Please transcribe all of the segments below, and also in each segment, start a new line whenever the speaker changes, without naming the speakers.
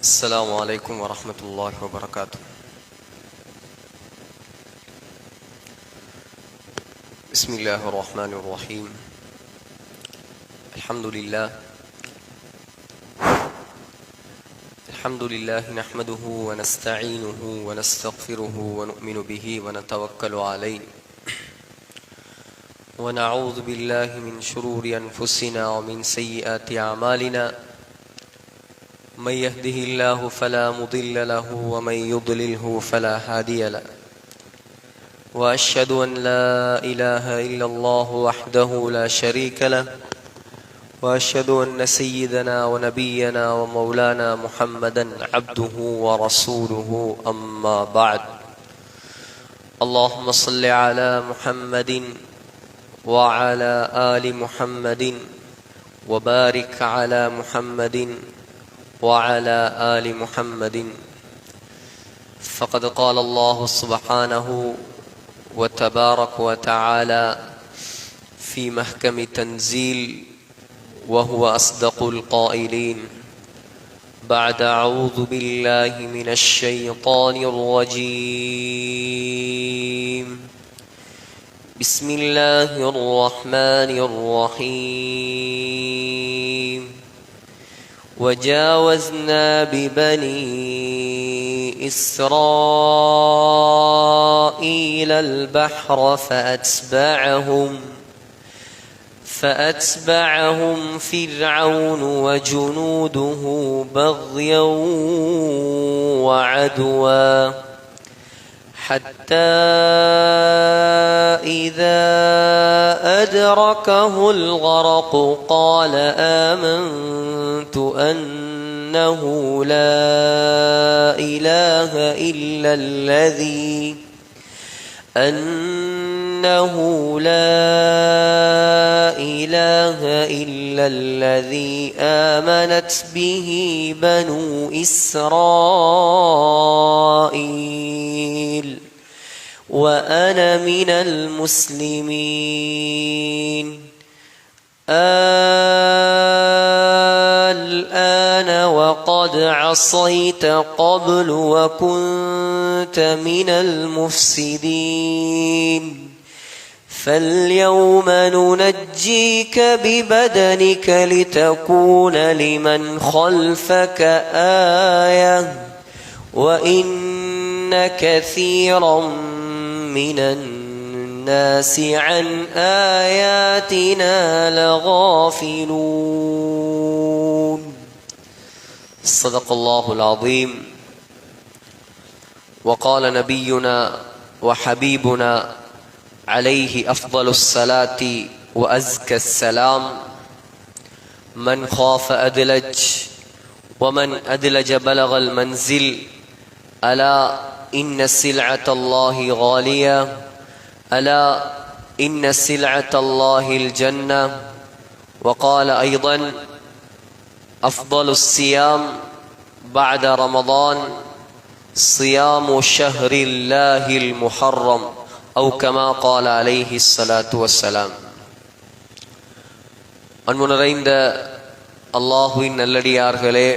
السلام عليكم ورحمة الله وبركاته. بسم الله الرحمن الرحيم. الحمد لله نحمده ونستعينه ونستغفره ونؤمن به ونتوكل عليه ونعوذ بالله من شرور أنفسنا ومن سيئات أعمالنا. من يهده الله فلا مضل له ومن يضلله فلا هادي له. وأشهد أن لا إله إلا الله وحده لا شريك له. وأشهد أن سيدنا ونبينا ومولانا محمدا عبده ورسوله، أما بعد. اللهم صل على محمد وعلى آل محمد وبارك على محمد وعلى آل محمد. فقد قال الله سبحانه وتبارك وتعالى في محكم تنزيل وهو أصدق القائلين بعد أعوذ بالله من الشيطان الرجيم. بسم الله الرحمن الرحيم. وجاوزنا ببني إسرائيل البحر فأتبعهم فرعون وجنوده بغيا وعدوا، حتى إذا أدركه الغرق قال آمنت أنه لا إله إلا الذي آمنت به بنو إسرائيل وأنا من المسلمين. الآن وقد عصيت قبل وكنت من المفسدين، فاليوم ننجيك ببدنك لتكون لمن خلفك آية وإن كثيرا من الناس عن آياتنا لغافلون. صدق الله العظيم. وقال نبينا وحبيبنا عليه أفضل الصلاة وأزكى السلام: من خاف أدلج ومن أدلج بلغ المنزل، ألا إن سلعة الله غالية، ألا إن سلعة الله الجنة. وقال أيضا: أفضل الصيام بعد رمضان صيام شهر الله المحرم، أو كما قال عليه الصلاة والسلام. அன்பு நிறைந்த அல்லாஹுவின் நல்லடியார்களே,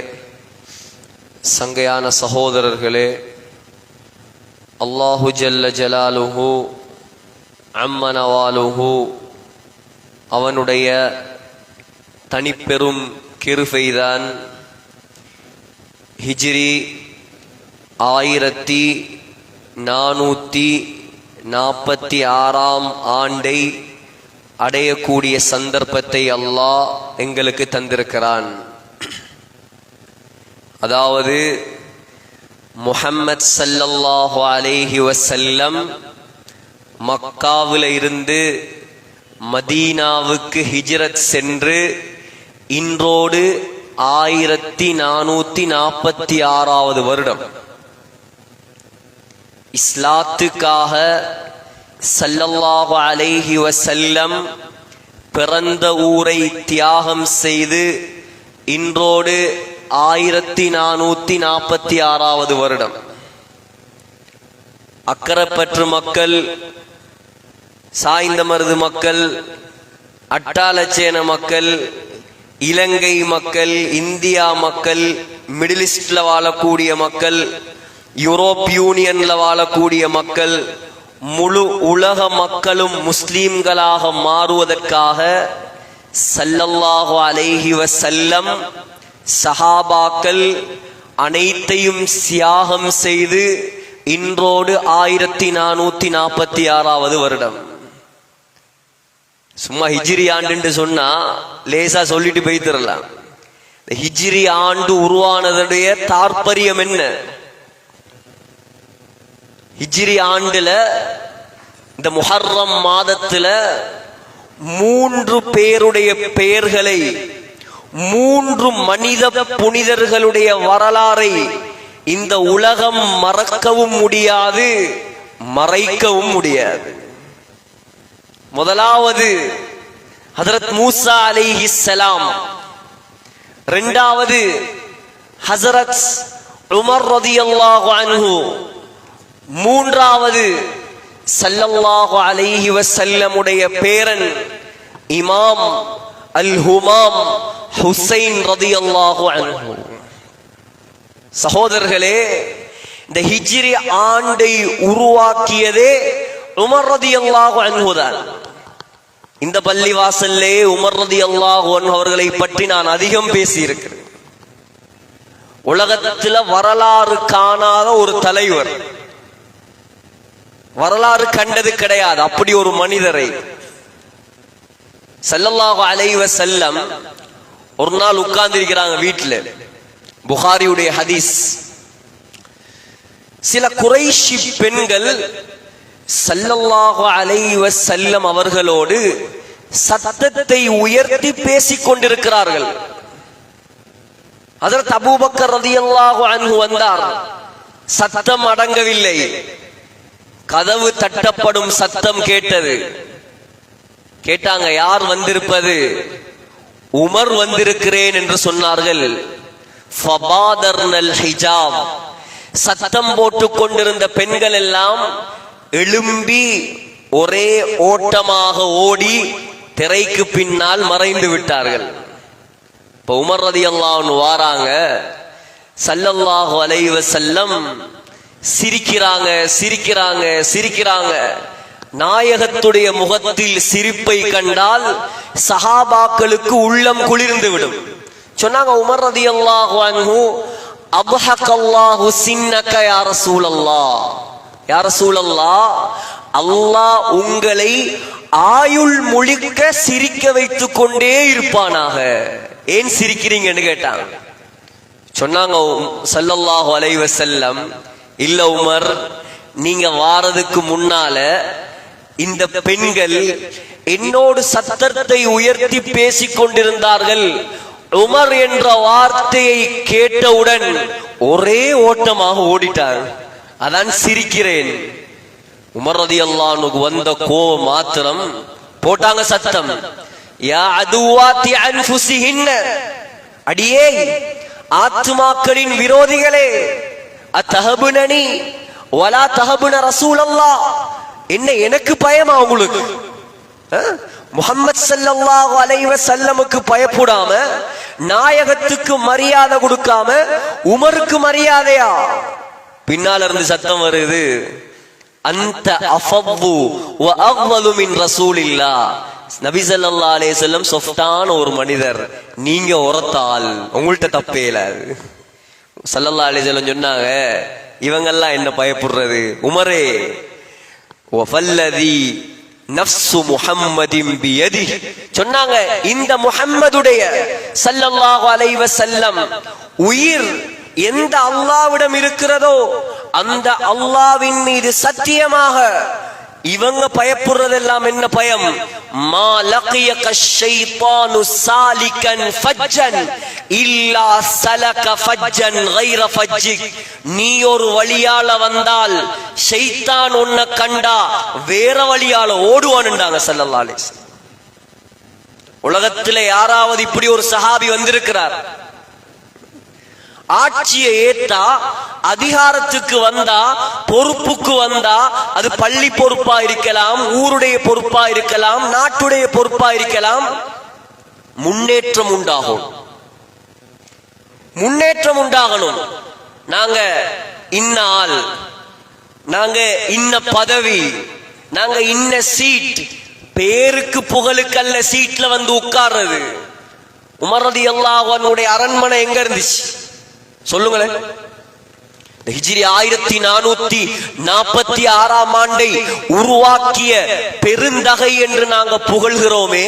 சங்கையான சகோதரர்களே, அல்லாஹு ஜல்ல ஜலாலுஹு அம்மனவாலுஹு அவனுடைய தனிப்பெரும் கிருபைதான் ஹிஜ்ரி 1446 ஆண்டை அடையக்கூடிய சந்தர்ப்பத்தை அல்லாஹ் எங்களுக்கு தந்திருக்கிறான். அதாவது முஹம்மத் ஸல்லல்லாஹு அலைஹி வஸல்லம் மக்காவில் இருந்து மதீனாவுக்கு ஹிஜ்ரத் சென்று இன்றோடு 1446வது வருடம். இஸ்லாத்துக்காக ஸல்லல்லாஹு அலைஹி வஸல்லம் பிறந்த ஊரை தியாகம் செய்து இன்றோடு 1446வது வருடம். அக்கரப்பற்று மக்கள், சாய்ந்தமருது மக்கள், அட்டாளச்சேன மக்கள், இலங்கை மக்கள், இந்தியா மக்கள், மிடில் ஈஸ்ட்ல வாழக்கூடிய மக்கள், யூரோப் யூனியன்ல வாழக்கூடிய மக்கள், முழு உலக மக்களும் முஸ்லிம்களாக மாறுவதற்காக ஸல்லல்லாஹு அலைஹி வஸல்லம் சஹாபாக்கள் அனைத்தையும் தியாகம் செய்து இன்றோடு 1446வது வருடம். சும்மா ஹிஜ்ரி ஆண்டு சொன்னா லேசா சொல்லிட்டு போய்த்திரலாம். ஹிஜ்ரி ஆண்டு உருவானதுடைய தாற்பயம் என்ன? ஹிஜ்ரி ஆண்டுல இந்த முஹர்ரம் மாதத்துல 3 பேருடைய பெயர்களை, 3 மனித புனிதர்களுடைய வரலாறை இந்த உலகம் மறக்கவும் முடியாது, மறைக்கவும் முடியாது. முதலாவது ஹஜ்ரத் மூசா அலைஹிஸ்ஸலாம், இரண்டாவது ஹஜ்ரத் உமர் ரலியல்லாஹு அன்ஹு, மூன்றாவது ஸல்லல்லாஹு அலைஹி வஸல்லம் உடைய பேரன் இமாம் அல் ஹுமாம் ஹுசைன் ரலியல்லாஹு அன்ஹு. சகோதரர்களே, இந்த ஹிஜ்ரி ஆண்டை உருவாக்கியதே உமர் ரலியல்லாஹு அன்ஹு தான். இந்த பள்ளிவாசல்லே உமர் ரலியல்லாஹு அன்ஹு அவர்களை பற்றி நான் அதிகம் பேசி இருக்கிறேன். உலகத்துல வரலாறு காணாத ஒரு தலைவர், வரலாறு கண்டது கிடையாது அப்படி ஒரு மனிதரை ஸல்லல்லாஹு அலைஹி வஸல்லம் ஒரு நாள் உட்கார்ந்து இருக்கிறாங்க வீட்டுல. புகாரியுடைய ஹதீஸ். சில குறைஷி பெண்கள் ஸல்லல்லாஹு அலைஹி வஸல்லம் அவர்களோடு சத்தத்தை உயர்த்தி பேசிக் கொண்டிருக்கிறார்கள். ஹஜ்ரத் அபூபக்கர் ரலியல்லாஹு அன்ஹு வந்தார். சத்தம் அடங்கவில்லை. கதவு தட்டப்படும் சத்தம் கேட்டது. கேட்டாங்க, யார் வந்திருப்பது? உமர் வந்திருக்கிறேன் என்று சொன்னார்கள். ஃபபாதர்னல் ஹிஜாப். சத்தம் போட்டுக் கொண்டிருந்த பெண்கள் எல்லாம் எழும்பி ஒரே ஓட்டமாக ஓடி திரைக்கு பின்னால் மறைந்து விட்டார்கள். இப்ப உமர் ரலியல்லாஹு அன்ஹு வாராங்க. ஸல்லல்லாஹு அலைஹி வஸல்லம் சிரிக்கிறாங்க, சிரிக்கிறாங்க, சிரிக்கிறாங்க. நாயகத்துடைய முகத்தில் சிரிப்பை கண்டால் சஹாபாக்களுக்கு உள்ளம் குளிர்ந்து விடும். சொன்னாங்க உமர் ரலியல்லாஹு அன்ஹு, அப்ஹகல்லாஹு சின்னக யா ரசூலல்லாஹ், யா ரசூலல்லாஹ், அல்லாஹ் உங்களை ஆயுள் முழுக்க சிரிக்க வைத்துக் கொண்டே இருப்பானாக. ஏன் சிரிக்கிறீங்கன்னு கேட்டாங்க. சொன்னாங்க ஸல்லல்லாஹு அலைஹி வஸல்லம், இல்ல உமர், நீங்க வாரதுக்கு முன்னால இந்த பெண்கள் என்னோடு சத்தத்தை உயர்த்தி பேசிக் கொண்டிருந்தார்கள். உமர் என்ற வார்த்தையை கேட்டவுடன் ஒரே ஓட்டமாக ஓடிட்டார். அதான் சிரிக்கிறேன். உமர் ரலியல்லாஹு அன்ஹு வந்த கோபம் மாத்திரம் போட்டாங்க சத்தம், யா அதுவாத்தி அன்ஃபுஸிஹின்ன, அடியே ஆத்மாக்களின் விரோதிகளே, அத்தஹபுனனி வலா தஹபுன ரசூலல்லாஹ், என்ன எனக்கு பயமா உங்களுக்கு? முஹம்மது ஸல்லல்லாஹு அலைஹி வஸல்லமுக்கு பயப்படாம, நாயகத்துக்கு மரியாதை கொடுக்காம உமருக்கு மரியாதையா? பின்னால இருந்து சத்தம் வருது, அந்த அஃபவ்வு வ அஃவலு மின் ரசூலில்லாஹ், நபி ஸல்லல்லாஹு அலைஹி வஸல்லம் சொஃப்டான ஒரு மனிதர், நீங்க ஒரத்தால், உங்கள்ட்ட தப்பே இல்ல. ஸல்லல்லாஹு அலைஹி வஸல்லம் சொன்னாங்க, இவங்கெல்லாம் என்ன பயப்படுறது? உமரே, வஃல்லதி நஃப்சு முஹம்மதின் பியதி, சொன்னாங்க இந்த முஹம்மதுடைய ஸல்லல்லாஹு அலைஹி வஸல்லம் உயிர் எந்த அல்லாஹ்விடம் இருக்கிறதோ அந்த அல்லாஹ்வின் மீது சத்தியமாக இவங்க பயப்படுறதெல்லாம் என்ன பயம்? மா லகியக ஷைத்தானு சாலிகன் ஃபஜ்ஜன் இல்லா சலக ஃபஜ்ஜன் கைர ஃபஜ்ஜிக், நீ ஒரு வழியால வந்தால் ஷைத்தான் உன்னை கண்டா வேற வழியால ஓடுவான்ன்றாங்க ஸல்லல்லாஹு அலைஹி வஸல்லம். உலகத்துல யாராவது இப்படி ஒரு சஹாபி வந்திருக்கிறார்? ஆட்சியை ஏத்தா, அதிகாரத்துக்கு வந்தா, பொறுப்புக்கு வந்தா, அது பள்ளி பொறுப்பா இருக்கலாம், ஊருடைய பொறுப்பா இருக்கலாம், நாட்டுடைய பொறுப்பா இருக்கலாம், முன்னேற்றம் உண்டாகும். முன்னேற்றம் உண்டாகணும். நாங்க இன்ன ஆள், நாங்க இன்ன பதவி, நாங்க இன்ன சீட், பேருக்கு புகழுக்கு அல்ல சீட்ல வந்து உட்கார்றது. உமர் ரலியல்லாஹு அன்ஹுடைய அரண்மனை எங்க இருந்துச்சு சொல்லுங்களேன். ஹிஜ்ரி 1446 ஆண்டை உருவாக்கிய பெருந்தகை என்று நாங்க புகழ்கிறோமே,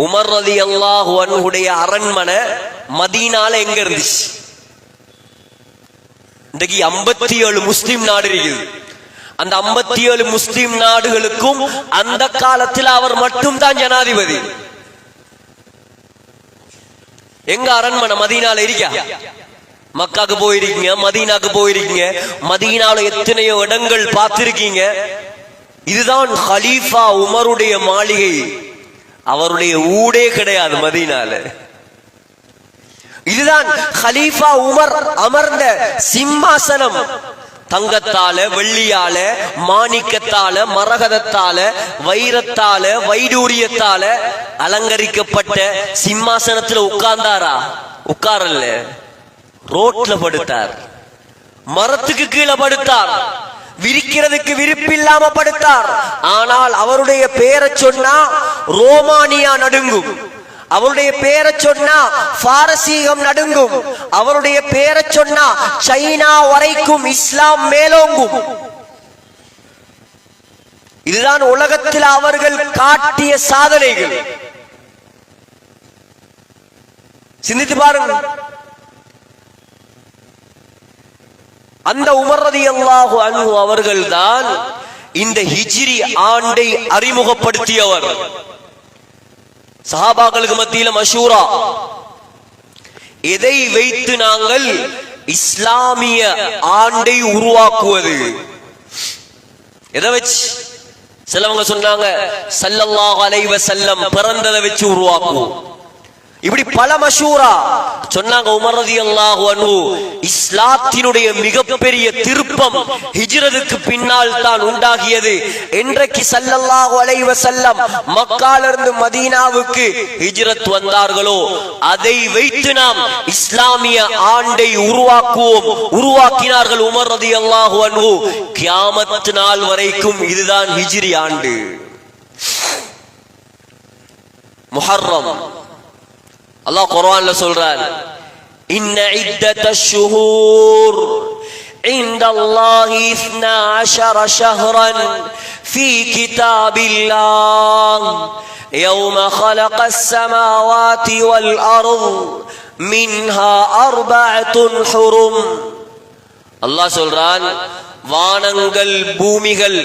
உமர் ரலியல்லாஹு அன்ஹுடைய அரண்மனை மதீனால எங்க இருந்துச்சு? இன்றைக்கு 57 முஸ்லிம் நாடு இருக்குது. அந்த 57 முஸ்லிம் நாடுகளுக்கும் அந்த காலத்தில் அவர் மட்டும் தான் ஜனாதிபதி. எங்க அரண்மனை மதீனால இருக்கா? மக்காக்கு போயிருக்கீங்க, மதீனாக்கு போயிருக்கீங்க, மதீனால எத்தனையோ இடங்கள் பார்த்திருக்கீங்க. இதுதான் ஹலீஃபா உமருடைய மாளிகை. அவருடைய ஊடே கிடையாது மதீனால. இதுதான் ஹலீஃபா உமர் அமர்ந்த சிம்மாசனம். தங்கத்தால, வெள்ளியால, மாணிக்கத்தால, மரகதத்தால, வைரத்தால, வைடூரியத்தால அலங்கரிக்கப்பட்ட சிம்மாசனத்துல உட்கார்ந்தாரா? உட்காரல்ல, ரோட்ல படுத்தார், மரத்துக்கு கீழே படுத்தார், விரிக்கிறதுக்கு விரிப்பில்லாம படுத்தார். ஆனால் அவருடைய பேரை சொன்னா ரோமானியா நடுங்கும், அவருடைய பேரை சொன்னா பாரசீகம் நடுங்கும், அவருடைய பேரை சொன்னா சைனா வரைக்கும் இஸ்லாம் மேலோங்கும். இதுதான் உலகத்தில் அவர்கள் காட்டிய சாதனைகள். சிந்தித்து பாருங்கள். அந்த உமர் ரலியல்லாஹு அன்ஹு அவர்கள்தான் இந்த ஹிஜ்ரி ஆண்டை அறிமுகப்படுத்தியவர். சஹாபாக்களுக்கு மத்தியில மஷூரா, எதை வைத்து நாங்கள் இஸ்லாமிய ஆண்டை உருவாக்குவது? எதை வச்சு? சிலவங்க சொன்னாங்க ஸல்லல்லாஹு அலைஹி வஸல்லம் பிறந்ததை வச்சு உருவாக்குவோம். இப்படி பல மஷூரா சொன்னாங்க. உமர் ரலியல்லாஹு அன்ஹு இஸ்லாத்தினுடைய மிகப்பெரிய திருப்பம் ஹிஜ்ரத்துக்கு பின்னால் தான் உண்டாகியது. என்றைக்கு ஸல்லல்லாஹு அலைஹி வஸல்லம் மக்காவிலிருந்து மதீனாவுக்கு ஹிஜ்ரத் வந்தார்களோ அதை வைத்து நாம் இஸ்லாமிய ஆண்டை உருவாக்குவோம். உருவாக்கினார்கள் உமர் ரலியல்லாஹு அன்ஹு. கியாமத் நாள் வரைக்கும் இதுதான் ஹிஜ்ரி ஆண்டு. முஹர்ரம். அல்லாஹ் குர்ஆன்ல சொல்றார், இன்ன இத்தத்தஷ் ஷுஹூர் இன்தல்லாஹி 12 ஷஹ்ரன் ஃபீ கிதாபில்லாஹ் யௌம خلقஸ் ஸமாவாதி வல் அர்ض் மின்ஹா 4 ஹுரும். அல்லாஹ் சொல்றான், வானங்கள் பூமிகள்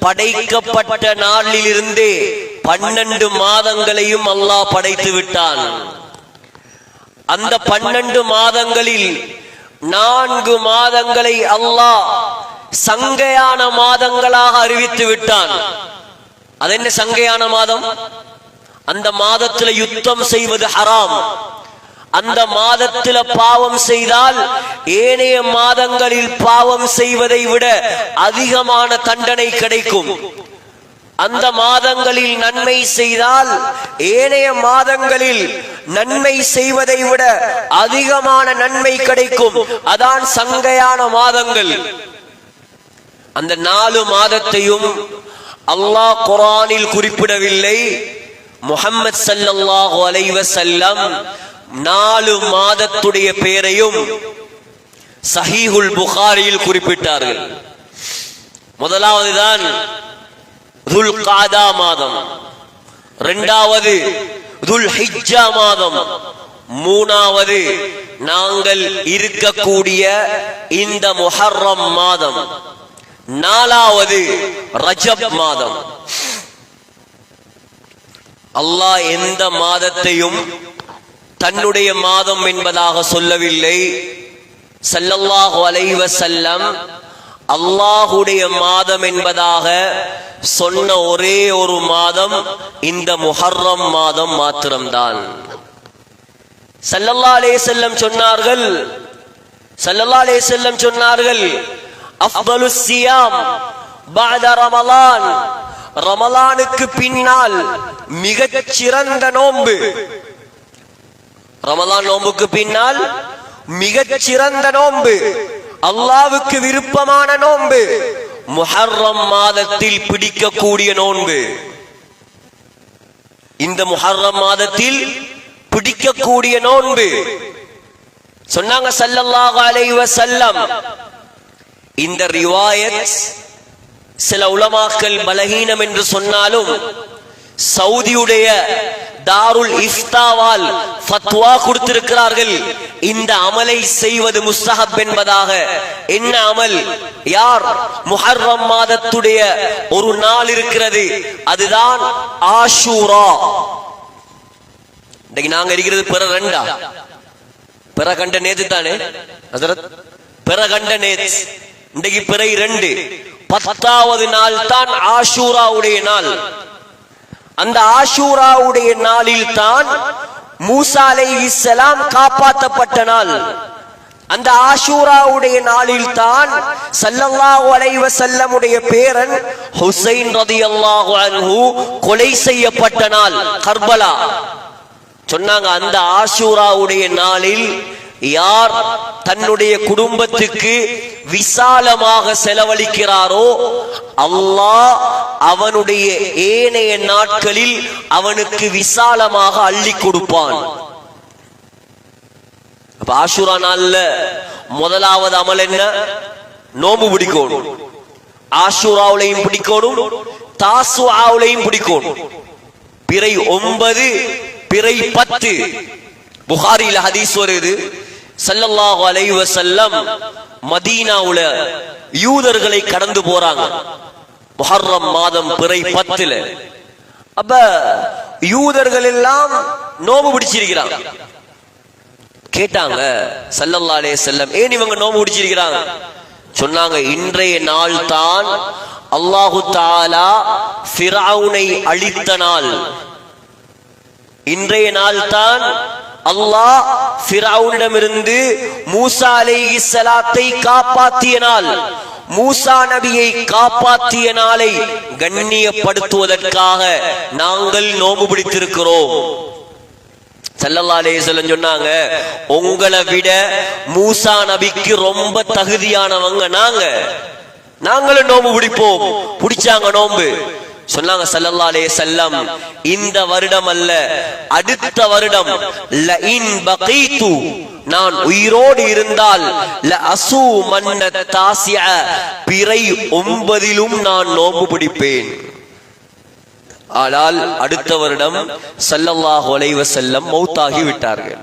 படைக்கப்பட்ட நாளிலிருந்தே 12 மாதங்களையும் அல்லாஹ் படைத்து விட்டான். அந்த 12 மாதங்களில் 4 மாதங்களை அல்லாஹ் சங்கையான மாதங்களாக அறிவித்து விட்டான். அது என்ன சங்கையான மாதம்? அந்த மாதத்துல யுத்தம் செய்வது ஹராம். அந்த மாதத்துல பாவம் செய்தால் ஏனைய மாதங்களில் பாவம் செய்வதை விட அதிகமான தண்டனை கிடைக்கும். அந்த மாதங்களில் நன்மை செய்தால் ஏனைய மாதங்களில் நன்மை செய்வதை விட அதிகமான நன்மை கிடைக்கும். அதான் சங்கையான மாதங்கள். அந்த 4 மாதத்தையும் அல்லாஹ் குர்ஆனில் குறிப்பிடவில்லை. முஹம்மது ஸல்லல்லாஹு அலைஹி வஸல்லம் 4 மாதத்துடைய பெயரையும் சஹீஹுல் புகாரியில் குறிப்பிட்டார்கள். முதலாவது தான் துல் காதா மாதம், இரண்டாவது துல் ஹிஜ்ஜா மாதம், மூணாவது நாங்கள் இருக்கக்கூடிய இந்த முஹர்ரம் மாதம், நாலாவது ரஜப் மாதம். அல்லாஹ் எந்த மாதத்தையும் தன்னுடைய மாதம் என்பதாக சொல்லவில்லை. ஸல்லல்லாஹு அலைஹி வஸல்லம் அல்லாஹுடைய மாதம் என்பதாக சொன்ன ஒரே ஒரு மாதம் இந்த முஹர்ரம் மாதம் மாத்திரம்தான். ஸல்லல்லாஹு அலைஹி வஸல்லம் சொன்னார்கள், அஃதலுஸ் ஸியாம் பஅத ரமலான், ரமலானுக்கு பின்னால் மிகச் சிறந்த நோன்பு, ரமலான் நோன்புக்கு பின்னால் மிகச் சிறந்த நோன்பு, அல்லாஹ்வுக்கு விருப்பமான நோன்பு முஹர்ரம் மாதத்தில் பிடிக்கக்கூடிய நோன்பு. இந்த முஹர்ரம் மாதத்தில் பிடிக்கக்கூடிய நோன்பு சொன்னாங்க ஸல்லல்லாஹு அலைஹி வஸல்லம். இந்த ரிவாயத் சில உலமாக்கள் பலகீனம் என்று சொன்னாலும் சவுதியுடைய தாருல் இஃப்தாவால் ஃபத்வா கொடுத்திருக்கிறார்கள் இந்த அமலை செய்வது முஸ்தஹப் என்பதாக. என்ன அமல்? யார் முஹர்ரம் மாதத்துடைய ஒரு நாள் இருக்கிறது, அதுதான் ஆஷூரா. இன்னைக்கு நாங்க இருக்கிறது பிற ரெண்டா, பிற கண்ட நேத்து தானே ஹஸரத், பிற கண்ட நேத்து. இன்னைக்கு பிறை 2, 10வது நாள் தான் ஆஷூராவுடைய நாள். அந்த ஆஷூராவுடைய நாளில் தான் மூசா அலைஹிஸ்ஸலாம் காப்பாற்றப்பட்ட நாள். அந்த ஆஷூராவுடைய நாளில் தான் ஸல்லல்லாஹு அலைஹி வஸல்லமுடைய பேரன் ஹுசைன் ரலியல்லாஹு அன்ஹு கொலை செய்யப்பட்ட நாள், கர்பலா. சொன்னாங்க அந்த ஆஷூராவுடைய நாளில் யார் தன்னுடைய குடும்பத்துக்கு விசாலமாக செலவழிக்கிறாரோ அல்லாஹ் அவனுடைய ஏனைய நாட்களில் அவனுக்கு விசாலமாக அள்ளி கொடுப்பான். அப்ப ஆஷூரா நாள்ல முதலாவது அமல் என்ன? நோம்பு பிடிக்கணும். ஆஷூராவுலையும் பிடிக்கணும், தாசுஆவுலையும் பிடிக்கணும். பிறை 9, பிறை 10. புகாரில ஹதீஸ் வருது, ஸல்லல்லாஹு அலைஹி வஸல்லம் மதீனாவுல யூதர்களை கடந்து போறாங்க முஹர்ரம் மாதம் பிறை 10ல. அப்ப யூதர்கள் எல்லாம் நோம்பு பிடிச்சிருக்கிறாங்க. கேட்டாங்க ஸல்லல்லாஹு அலைஹி வஸல்லம், ஏன் இவங்க நோம்பு பிடிச்சிருக்கிறாங்க? சொன்னாங்க, இன்றைய நாள் தான் அல்லாஹு தஆலா ஃபிரௌனை அழித்த நாள். இன்றைய நாள் தான் அல்லாஹ் ஃபிரௌனிடமிருந்து மூசா அலைஹிஸ்ஸலாத்தை காப்பாற்றிய நாள். மூசா நபியை காப்பாற்றிய நாளை கண்ணியப்படுத்துவதற்காக நாங்கள் நோம்பு பிடித்திருக்கிறோம். ஸல்லல்லாஹு அலைஹி வஸல்லம் சொன்னாங்க, உங்களை விட மூசா நபிக்கு ரொம்ப தகுதியானவங்க நாங்களும் நோம்பு பிடிப்போம். பிடிச்சாங்க நோம்பு. சொன்னாங்க ஸல்லல்லாஹு அலைஹி வஸல்லம், இந்த வருடம் அல்ல, அடுத்த வருடம் லஇன் பகீது, நான் உயிரோடு இருந்தால் லஅஸூமன்ன தாசிஅ, பிறை 9லும் நான் நோம்பு பிடிப்பேன். ஆனால் அடுத்த வருடம் ஸல்லல்லாஹு அலைஹி வஸல்லம் மௌத்தாகி விட்டார்கள்.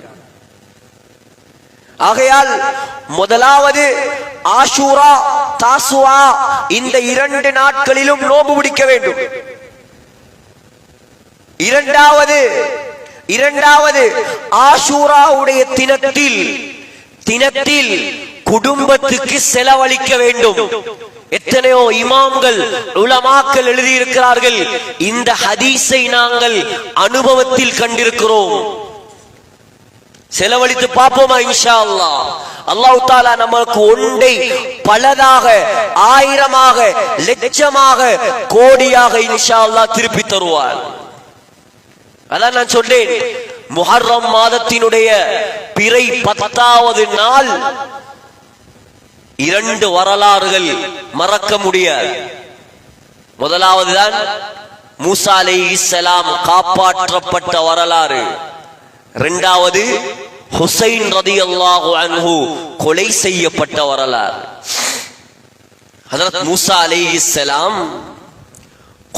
ஆகையால் முதலாவது ஆஷூரா, தாசுஆ, இந்த 2 நாட்களிலும் நோம்பு பிடிக்க வேண்டும். இரண்டாவது ஆஷூராவுடைய தினத்தில் குடும்பத்துக்கு செலவழிக்க வேண்டும். எத்தனையோ இமாம்கள் உலமாக்கள் எழுதியிருக்கிறார்கள். இந்த ஹதீஸை நாங்கள் அனுபவத்தில் கண்டிருக்கிறோம். செலவழித்து பார்ப்போமா இன்ஷா அல்லாஹ். அல்லாஹ் தஆலா நமக்கு ஒன்றை பலதாக, ஆயிரமாக, லட்சமாக, கோடியாக இன்ஷா அல்லாஹ் திருப்பி தருவார். அதான் நான் சொன்னேன், முஹர்ரம் மாதத்தினுடைய பிறை 10வது நாள் 2 வரலாறுகள் மறக்க முடியாது. முதலாவது தான் மூசா அலைஹிஸ்ஸலாம் காப்பாற்றப்பட்ட வரலாறு. இரண்டாவது ஹுசைன் ரலியல்லாஹு அன்ஹு கொலை செய்யப்பட்ட வரலாறு. ஹஜ்ரத் மூசா அலைஹிஸ்ஸலாம்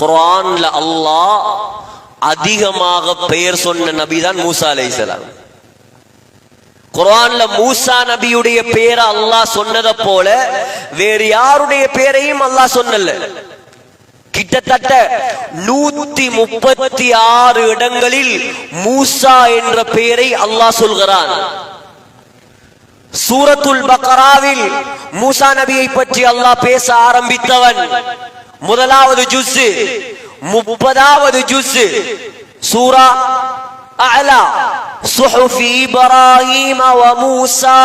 குர்ஆன்ல அல்லாஹ் அதிகமாக பெயர் சொன்ன நபி தான் மூசா அலைஹிஸ்ஸலாம். குர்ஆன்ல மூசா நபியுடைய பெயரை அல்லாஹ் சொன்னதை போல வேறு யாருடைய பெயரையும் அல்லாஹ் சொல்லல. கிட்டத்தட்ட 136 இடங்களில் மூசா என்ற பெயரை அல்லாஹ் சொல்கிறான். சூரத்துல் பக்ராவில் மூசா நபியை பற்றி அல்லாஹ் பேச ஆரம்பித்தவன் முதலாவது ஜுஸ் 30வது ஜுஸ் சூரா அலா சுஹுஃபி இப்ராஹீம் வ மூசா.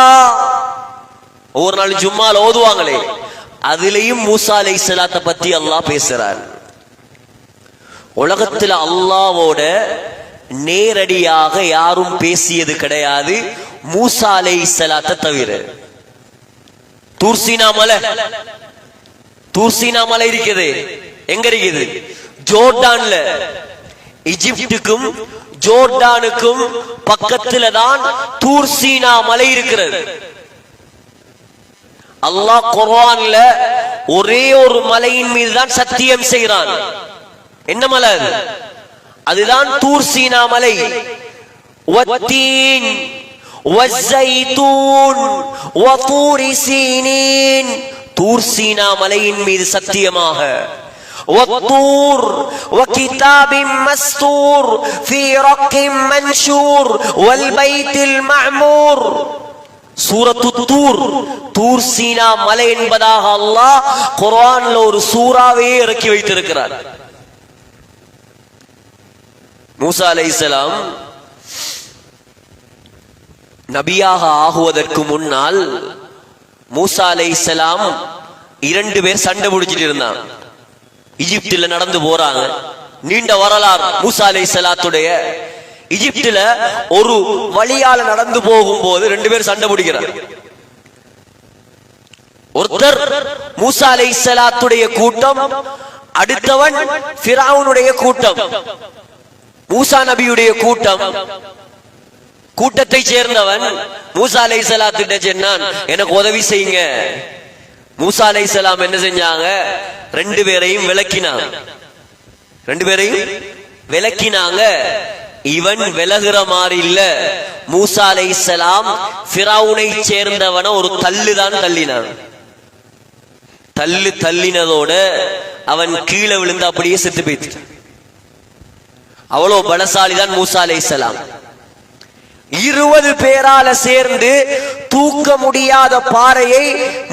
ஒரு நாள் ஜும்மால ஓதுவாங்களே, அதிலேயும் மூசா அலைஹிஸ்ஸலாத்தை பத்தி அல்லாஹ் பேசுறார். உலகத்துல அல்லாஹ்வோட நேரடியாக யாரும் பேசியது கிடையாது.
மூசா அலைஹிஸ்ஸலாத்தை தவிர. தூர்சீனா மலை இருக்குது. எங்க இருக்குது? ஜோர்டான்ல. எகிப்துக்கும் ஜோர்டானுக்கும் பக்கத்துல தான் தூர்சீனா மலை இருக்கிறது. அல்லாஹ் குர்ஆன்ல ஒரே ஒரு மலையின் மீது தான் சத்தியம் செய்கிறான். என்ன மலை அது? அதுதான் தூர்சீனா மலை. வத்தீன் வஸ்ஸைத்தூன் வதூரி சீனீன். தூர்சீனா மலையின் மீது சத்தியமாக. வத்தூர் வகிதாபின் மஸ்தூர் ஃபீ ரக்கின் மன்ஷூர் வல் பைத்தில் மஅமூர். சூரத்து தூர், தூர்சீனா மலை என்பதாக அல்லாஹ் குர்ஆன்ல ஒரு சூறாவே இறக்கி வைத்திருக்கிறார். மூசா அலைஹிஸ்ஸலாம் நபியாக ஆகுவதற்கு முன்னால் மூசா அலைஹிஸ்ஸலாம் 2 பேர் சண்டை பிடிச்சிட்டு இருந்தாங்க. எகிப்துல நடந்து போறாங்க. நீண்ட வரலாறு மூசா அலைஹிஸ்ஸலாத்துடைய. எகிப்துல ஒரு வழியால நடந்து போகும்போது 2 பேர் சண்டை பிடிக்கிறார். ஒருத்தர் மூசா அலைஹிஸ்ஸலாத்துடைய கூட்டம், அடுத்தவன் ஃபிரௌனுடைய கூட்டம். மூசா நபியுடைய கூட்டம். கூட்டத்தை சேர்ந்தவன் மூசா அலைஹிஸ்ஸலாத்திட்ட சொன்னான், எனக்கு உதவி செய்யுங்க. மூசா அலைஹிஸ்ஸலாம் என்ன செஞ்சாங்க? 2 பேரையும் விலக்கினாங்க. இவன் விலகுற மாதிரி இல்ல. மூசா அலைஹிஸ்ஸலாம் ஃபிரௌனை சேர்ந்தவன ஒரு தள்ளுதான் தள்ளினான். தள்ளினதோட அவன் கீழே விழுந்து அப்படியே செத்து போயிட்டான். அவ்வளவு பலசாலிதான் மூசா அலைஹிஸ்ஸலாம். 20 பேரால சேர்ந்து தூக்க முடியாத பாறையை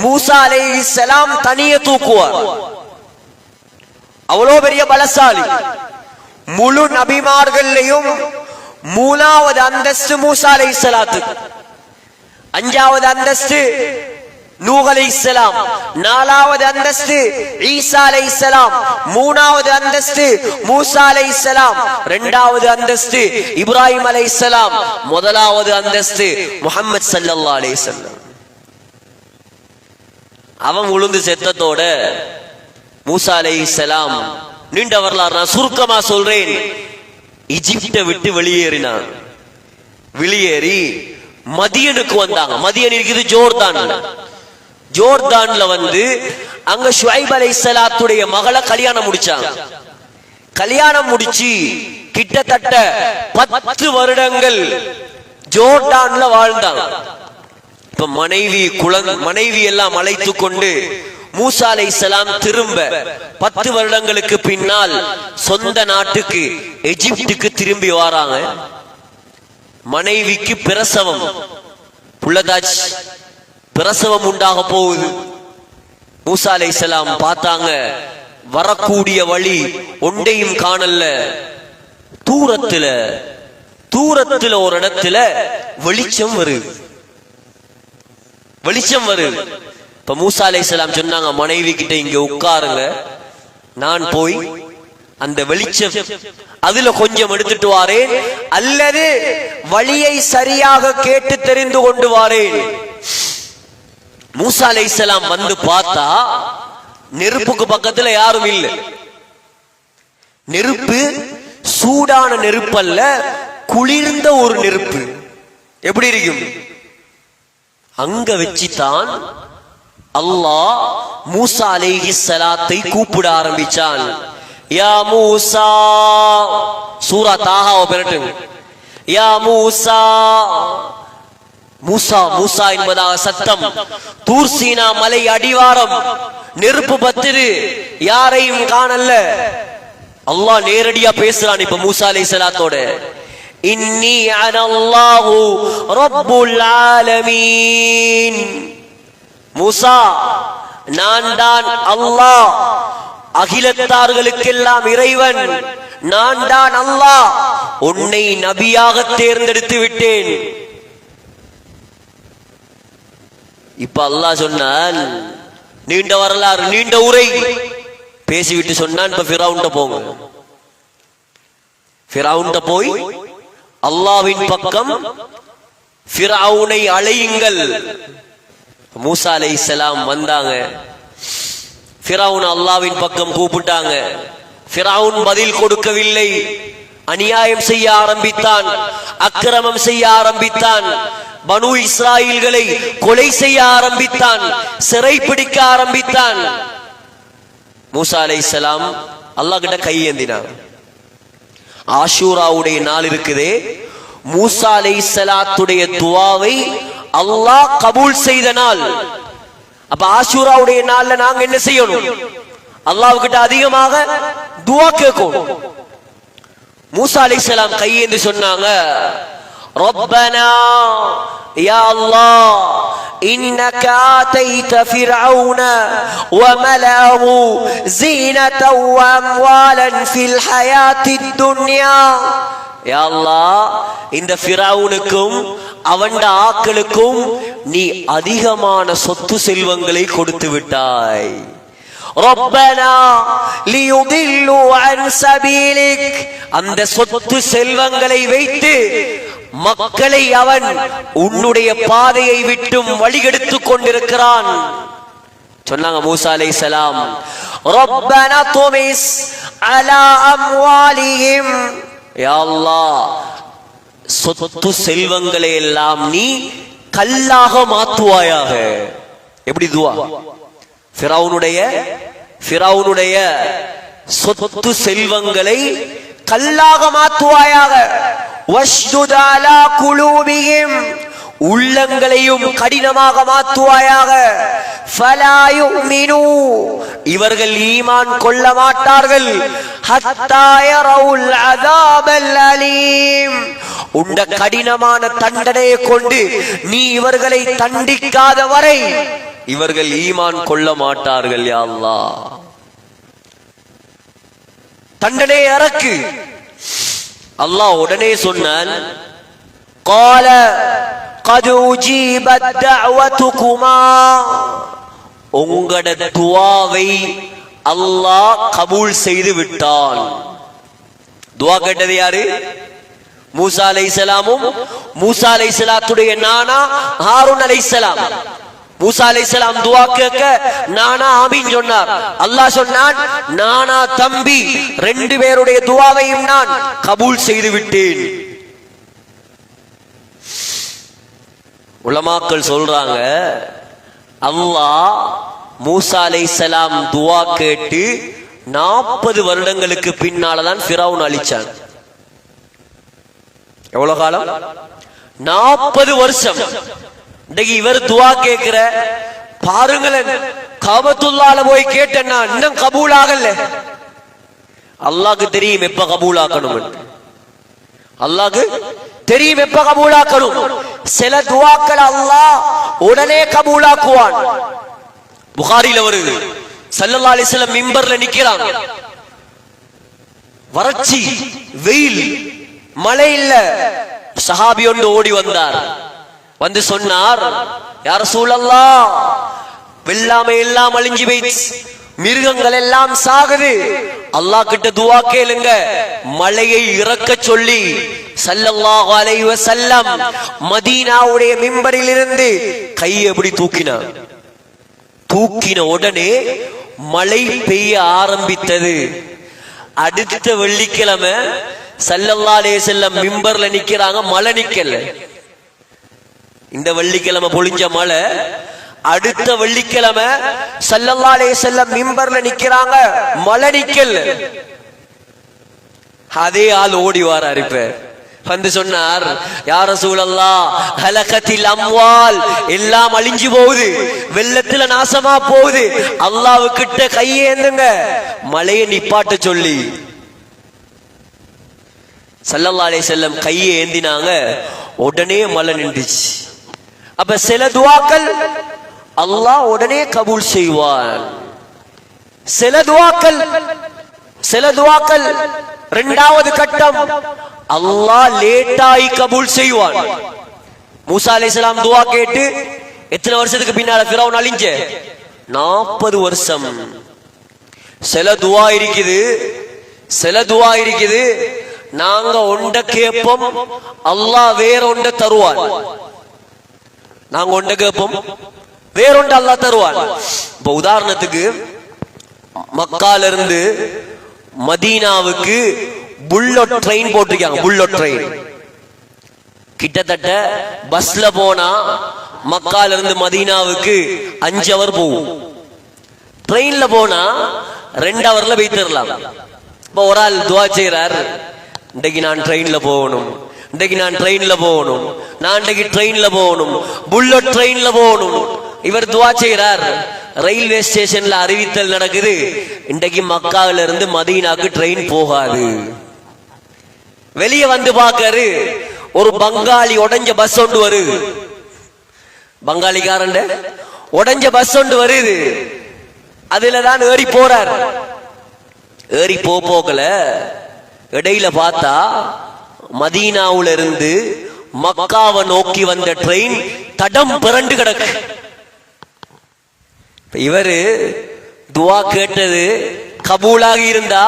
மூசா அலைஹிஸ்ஸலாம் தனியே தூக்குவார். அவ்வளவு பெரிய பலசாலி. முழு நபிமார்களையும் 3வது அந்தஸ்து மூசா அலைஹிஸ்ஸலாத்து, 5வது அந்தஸ்து நூஹ் அலைஹிஸ்ஸலாம், 4வது அந்தஸ்து ஈசா அலைஹிஸ்ஸலாம், 3வது அந்தஸ்து மூசா அலைஹிஸ்ஸலாம், 2வது அந்தஸ்து இப்ராஹிம் அலைஹிஸ்ஸலாம், 1வது அந்தஸ்து முஹம்மது ஸல்லல்லாஹு அலைஹி வஸல்லம். அவன் உளுந்து செத்ததோட மூசா அலைஹிஸ்ஸலாம், நீண்ட வரலாறு நான் சுருக்கமா சொல்றேன், எகிப்தை விட்டு வெளியேறி மதியனுக்கு வந்தாங்க. மதியன் இருக்குது ஜோர்தான்ல வந்து அங்க ஷுஐப் அலைஹிஸ்ஸலாத்துடைய மகளை கல்யாணம் முடிச்சாங்க. கல்யாணம் முடிச்சு கிட்டத்தட்ட 10 வருடங்கள் ஜோர்டான்ல வாழ்ந்தாங்க. இப்ப மனைவி எல்லாம் அழைத்து கொண்டு மூசா அலைஹிஸ்ஸலாம் திரும்ப 10 வருடங்களுக்கு பின்னால் சொந்த நாட்டுக்கு எகிப்துக்கு திரும்பி வராங்க. மனைவிக்கு பிரசவம், புள்ளதாச்சு, பிரசவம் உண்டாக போகுது. மூசா அலைஹிஸ்ஸலாம் பார்த்தாங்க, வரக்கூடிய வழி ஒன்றையும் காணல. தூரத்துல ஒரு இடத்துல வெளிச்சம் வருது. இப்ப மூசா அலைஹிஸ்ஸலாம் சொன்னாங்க மனைவி கிட்ட, இங்க உட்காருங்க, நான் போய் அந்த வெளிச்சம் அதுல கொஞ்சம் எடுத்துட்டு வாரேன், அல்லது வழியை சரியாக கேட்டு தெரிந்து கொண்டு வாரேன். மூசா அலைஹிஸ்ஸலாம் வந்து பார்த்தா நெருப்புக்கு பக்கத்துல யாரும் இல்லை. நெருப்பு சூடான நெருப்பு அல்ல, குளிர்ந்த ஒரு நெருப்பு. எப்படி இருக்கும்? அங்க வச்சுதான் அல்லாஹ் மூசா அலைஹிஸ்ஸலாத்தை கூப்பிட ஆரம்பிச்சான். யா மூசா, சூரா தாஹாவை பெறட்டுங்க. யா மூசா, மூசா மூசா என்பதாக சத்தம். தூர்சீனா மலை அடிவாரம், நெருப்பு பத்திரு, யாரையும் காணல. அல்லாஹ் நேரடியா பேசுறான் இப்ப மூசா அலைஹிஸ்ஸலாத்தோட. இன்னி அனல்லாஹு ரப்புல் ஆலமீன். மூசா, நான் தான் அல்லாஹ், அகிலத்தார்களுக்கெல்லாம் இறைவன், நான் தான் அல்லாஹ், உன்னை நபியாக தேர்ந்தெடுத்து விட்டேன். இப்ப அல்லாஹ் சொன்னான், நீண்ட வரலாறு, நீண்ட உரை பேசிவிட்டு சொன்னான், இப்ப ஃபிரௌன்ட்ட போங்க. ஃபிரௌன்ட்ட போய் அல்லாஹ்வின் பக்கம் ஃபிரௌனை அழையுங்கள். மூசா அலைஹிஸ்ஸலாம் வந்தாங்க. ஃபிரௌன் அல்லாஹ்வின் பக்கம் கூப்பிட்டாங்க. ஃபிரௌன் பதில் கொடுக்கவில்லை. அநியாயம் செய்ய ஆரம்பித்தான், அக்கிரமம் செய்ய ஆரம்பித்தான், பனு இஸ்ராயீல்களை கொலை செய்ய ஆரம்பித்தான், சிறை பிடிக்க ஆரம்பித்தான். மூசா அலைஹிஸ்ஸலாம் அல்லாஹ் கிட்ட கையேந்தினார். ஆஷூராவுடைய நாள் இருக்குதே, மூசா அலைஹிஸ்ஸலாத்துடைய துஆவை அல்லாஹ் கபூல் செய்த நாள். அப்ப ஆஷூராவுடைய நாள்ல நாங்க என்ன செய்யணும்? அல்லாஹ் கிட்ட அதிகமாக துஆ கேட்கணும். மூசா அலைஹிஸ்ஸலாம் கையேந்தி சொன்னாங்க, ரப்பனா யா அல்லாஹ் إنك آتيت فرعون وملأه زينة وأموالا في الحياة الدنيا. யா அல்லாஹ், இந்த ஃபிரௌனுக்கும் அவன் ஆக்களுக்கும் நீ அதிகமான சொத்து செல்வங்களை கொடுத்து விட்டாய். ரப்பனா லியுதில்லு அன் சபீலிக், அந்த சொத்து செல்வங்களை வைத்து மக்களை அவன் உன்னுடைய பாதையை விட்டும் வழிகெடுத்துக் கொண்டிருக்கிறான். சொன்னாங்க மூசா அலைஹிஸ்ஸலாம், ரப்பனா துமிஸ் அலா அம்வாலிஹிம், யா அல்லாஹ் சொத்து செல்வங்களை எல்லாம் நீ கல்லாக மாற்றுவாயாக. எப்படி துஆ? ஃபிரௌனுடைய சொத்து செல்வங்களை கல்லாக மாற்றுவாயாக. வஷ்துத் அலா குலூபிஹிம், உள்ளங்களையும் கடினமாக மாற்றுவாயாக. ஃபலா யுமினு, இவர்கள் ஈமான் கொள்ள மாட்டார்கள். ஹத்தா யரவுல் அஸாபல் அலீம், உண்ட கடினமான தண்டனையை கொண்டு நீ இவர்களை தண்டிக்காத வரை இவர்கள் ஈமான் கொள்ள மாட்டார்கள். யா அல்லாஹ், தண்டனை இறக்கு. அல்லாஹ் உடனே சொன்னான், قال قد اجيبت دعوتكما, உங்களோட துஆவை அல்லாஹ் கபூல் செய்து விட்டான். துஆ கேட்டது யாரு? மூசா அலைஹிஸ்ஸலாமும் மூசா அலைஹிஸ்ஸலாத்துடைய நானா ஹாரூன் அலைஹிஸ்ஸலாம். மூசா அலைஹிஸ்ஸலாம் துஆ கேட்க நானா ஆமீன் சொன்னார். அல்லாஹ் சொன்னான், நானா தம்பி ரெண்டு பேருடைய துஆவையும் நான் கபூல் செய்து விட்டேன். உலமாக்கள் சொல்றாங்க, அல்லாஹ் மூசா அலைஹிஸ்ஸலாம் துஆ கேட்டு 40 வருடங்களுக்கு பின்னால்தான் ஃபிரௌன் அழிச்சான். எவ்வளவு காலம்? 40 வருஷம். இன்னைக்கு இவர் துஆ கேட்கிற பாருங்களேன், காபத்துல்லாஹ்ல போய் கேட்டேன்னா இன்னும் கபூல் ஆகல. அல்லாஹ்க்கு தெரியும் எப்ப கபூல் ஆக்கணும். அல்லாஹ்க்கு தெரியும் எப்ப கபூல் ஆக்கணும். சில துஆக்கள் அல்லாஹ் உடனே கபூல் ஆக்குவான். புகாரில வருது, ஸல்லல்லாஹு அலைஹி வஸல்லம் மிம்பர்ல நிக்கிறாங்க. வறட்சி, வெயில், மழை இல்ல. சஹாபி ஒன்று ஓடி வந்தார். வந்து சொன்னார், யா ரசூலல்லாஹ், வெள்ளாமை எல்லாம் அழிஞ்சு போயிடுச்சு, மிருகங்கள் எல்லாம் சாகுது, அல்லாஹ் கிட்ட துஆ கேளுங்க, மழையை இறக்க சொல்லி. ஸல்லல்லாஹு அலைஹி வஸல்லம் மதீனாவுடைய மிம்பரில் இருந்து கையை எப்படி தூக்கினார். தூக்கின உடனே மழை பெய்ய ஆரம்பித்தது. அடுத்த வெள்ளிக்கிழமை ஸல்லல்லாஹு அலைஹி வஸல்லம் மிம்பர்ல நிக்கிறாங்க, மழை நிக்கல. இந்த வெள்ளிக்கிழமை பொழிஞ்ச மழை, அடுத்த வெள்ளிக்கிழமை ஸல்லல்லாஹு அலைஹி வஸல்லம் மிம்பர்ல நிக்கிறாங்க, மழை நிக்கல. அதே ஆள் ஓடி வாரார். இப்ப வந்து சொன்னார், யா ரசூலல்லாஹ், ஹலகத்தில் அம்வால், எல்லாம் அழிஞ்சு போகுது, வெள்ளத்துல நாசமா போகுது, அல்லாஹ்வுக்கிட்ட கையேந்துங்க, மழையை நிப்பாட்ட சொல்லி. ஸல்லல்லாஹு அலைஹி வஸல்லம் கையை ஏந்தினாங்க, உடனே மழை நின்றுச்சு. அப்ப சில துஆக்கள் அல்லாஹ் உடனே கபூல் செய்வான். சில துஆக்கள் இரண்டாவது கட்டம் அல்லாஹ் லேட்டாய் கபூல் செய்வான். மூசா அலைஹிஸ்ஸலாம் துஆ கேட்டு எத்தனை வருஷத்துக்கு பின்னால ஃபிரௌன் அழிஞ்ச? 40 வருஷம். சில துஆ இருக்குது, நாங்க ஒண்ட கேப்போம், அல்லாஹ் வேற ஒண்ட தருவான். நாங்க ஒன்றை கேட்போம், வேறொன்று அல்லாஹ் தருவான். இப்ப உதாரணத்துக்கு மக்கால இருந்து மதீனாவுக்கு புல்லட் ட்ரெயின் போட்டிருக்காங்க. புல்லட் ட்ரெயின் கிட்டத்தட்ட பஸ்ல போனா மக்கால இருந்து மதீனாவுக்கு 5 ஹவர் போகும். ட்ரெயின்ல போனா 2 ஹவர்ல போய்த்திரலாம். இப்ப ஒரு ஆள் துவா செய்யறார், இன்றைக்கு நான் ட்ரெயின்ல போகணும், இன்றைக்கு நான் ட்ரெயின்ல போகணும், நான் இன்றைக்கு ட்ரெயின்ல போகணும், புல்லட் ட்ரெயின்ல போகணும். இவர் துவா செய்யறார். ரயில்வே ஸ்டேஷன்ல அறிவித்தல் நடக்குது, இன்றைக்கு மக்காவில இருந்து மதீனாக்கு ட்ரெயின் போகாது. வெளியே வந்து பாக்காரு, ஒரு பங்காளி உடைஞ்ச பஸ் ஒன்று வருது. பங்காளிக்காரன் உடைஞ்ச பஸ் ஒன்று வருது. அதுலதான் ஏறி போறார். ஏறி போகல இடையில பார்த்தா மதீனாவுல இருந்து மக்காவை நோக்கி வந்த ட்ரெயின் தடம் பிறண்டு கிடக்கு. இவரு துவா கேட்டது கபூலாகி இருந்தா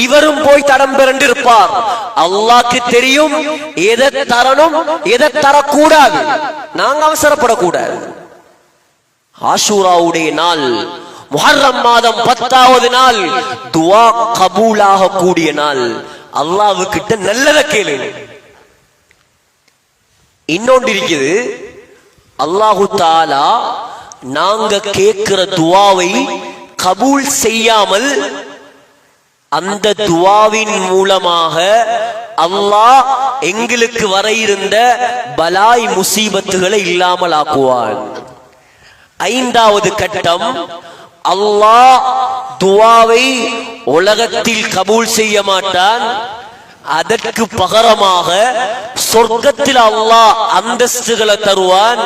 இவரும் போய் தடம் பிறண்டு இருப்பார். அல்லாஹ்க்கு தெரியும் எதை தரணும் எதை தரக்கூடாது. நாங்க அவசரப்படக்கூடாது. ஆஷூராவுடைய நாள், முஹர்ரம் மாதம் 10வது நாள், துவா கபூலாக கூடிய நாள். அல்லாஹ்வுக்கிட்ட நல்லத கேளுங்க. இன்னொன்று இருக்குது, அல்லாஹு தஆலா நாங்க கேட்கிற துவாவை கபூல் செய்யாமல் அந்த துவாவின் மூலமாக அல்லாஹ் எங்களுக்கு வர இருந்த பலாய் முசீபத்துகளை இல்லாமல் ஆக்குவான். 5வது கட்டம், அல்லாஹ் துவாவை உலகத்தில் கபூல் செய்ய மாட்டான். அதற்கு பகரமாக சொர்க்கத்தில் அல்லாஹ் அந்தஸ்துகளை தருவான்.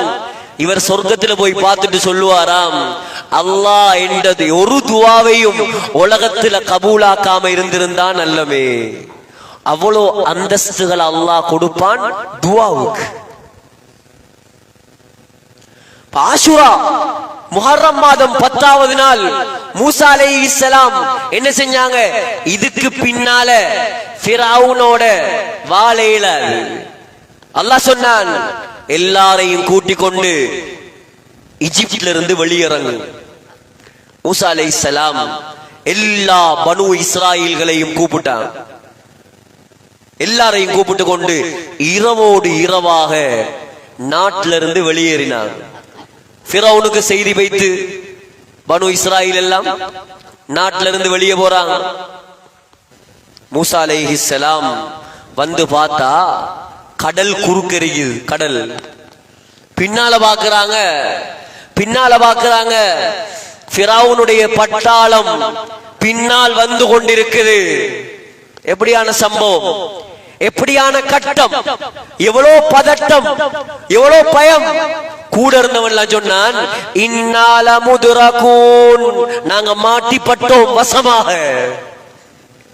இவர் சொர்க்கத்தில் போய் பார்த்துட்டு சொல்லுவாராம், அல்லாஹ் என்றது ஒரு துவாவையும் உலகத்துல கபூலாக்காம இருந்திருந்தான் நல்லமே. அவ்வளோ அந்தஸ்துகள் அல்லாஹ் கொடுப்பான் துவாவுக்கு. ஆஷுரா முஹர்ரம் மாதம் 10வது நாள் மூசா அலைஹிஸ்ஸலாம் என்ன செஞ்சாங்க? இதுக்கு பின்னால ஃபிரௌனோட வாளையில அல்லாஹ் சொன்னான், எல்லாரையும் கூட்டிக் கொண்டு எகிப்தில இருந்து வெளியிறங்கு. மூசா அலைஹிஸ்ஸலாம் எல்லா பனு இஸ்ராயீல்களையும் கூப்பிட்டான். எல்லாரையும் கூப்பிட்டு கொண்டு இரவோடு இரவாக நாட்டிலிருந்து வெளியேறினான். ஃபிரௌனுக்கு செய்தி வைத்து பனு இஸ்ராயீல் எல்லாம் நாட்டிலிருந்து வெளியே போறாங்க. மூசா அலைஹிஸ்ஸலாம் வந்து பார்த்தா கடல் குறுக்கெறியுது. கடல் பின்னால பாக்குறாங்க ஃபிரௌனுடைய பட்டாளம் பின்னால் வந்து கொண்டிருக்குது. எப்படியான சம்பவம், எப்படியான கட்டம், எவ்வளவு பதட்டம், எவ்வளவு பயம். கூட இருந்தவன் சொன்னான், இன்னால முதுரகூன், நாங்க மாட்டிப்பட்டோம்,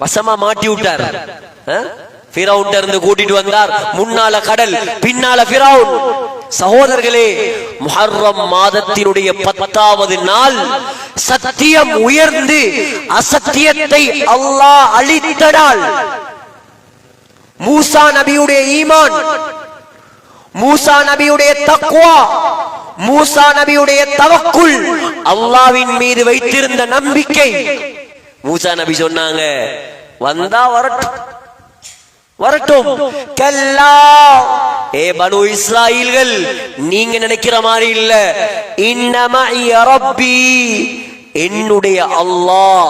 வசமா மாட்டி விட்டார். ஃபிரௌன் இருந்து கூட்டிட்டு வந்தார். முன்னால கடல், பின்னால ஃபிரௌன். சகோதரர்களே, முஹர்ரம் மாதத்தினுடைய 10வது நாள் சத்தியம் உயர்ந்து அசத்தியத்தை அல்லாஹ் அழித்த நாள். மூசா நபியுடைய ஈமான், மூசா நபியுடைய தக்வா, மூசா நபியுடைய தவக்குல், அல்லாஹ்வின் மீது வைத்திருந்த நம்பிக்கை. மூசா நபி சொன்னாங்க, வந்தா வரட்டும். கல்லா, ஏ பனு இஸ்ராயீல்கள், நீங்க நினைக்கிற மாதிரி இல்ல. இன்னமா ரப்பி, என்னுடைய அல்லாஹ்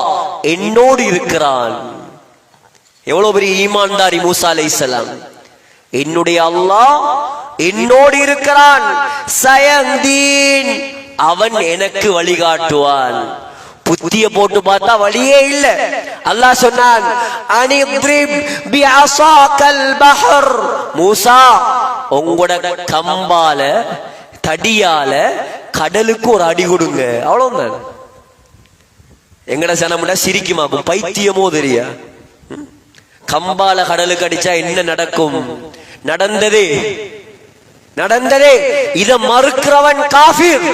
என்னோடு இருக்கிறான். எவ்வளவு பெரிய ஈமான்தாரி மூசா அலைஹிஸ்ஸலாம். என்னுடைய அல்லாஹ் என்னோடு இருக்கிறான். சயந்தீன், அவன் எனக்கு வழிகாட்டுவான். புத்திய போட்டு பார்த்தா வழியே இல்ல. அல்லாஹ் சொன்னான், அனித்ரிப் பிஅஸாகல் பஹர், மூசா உங்களோட கம்பால தடியால கடலுக்கு ஒரு அடி கொடுங்க. அவ்வளவுதான். எங்கட சனமுடா சிரிக்குமா, பைத்தியமோ தெரியா? கம்பால கடலுக்கு அடிச்சா என்ன நடக்கும்? நடந்ததே. இத மறுக்கிறவன் காஃபிர்.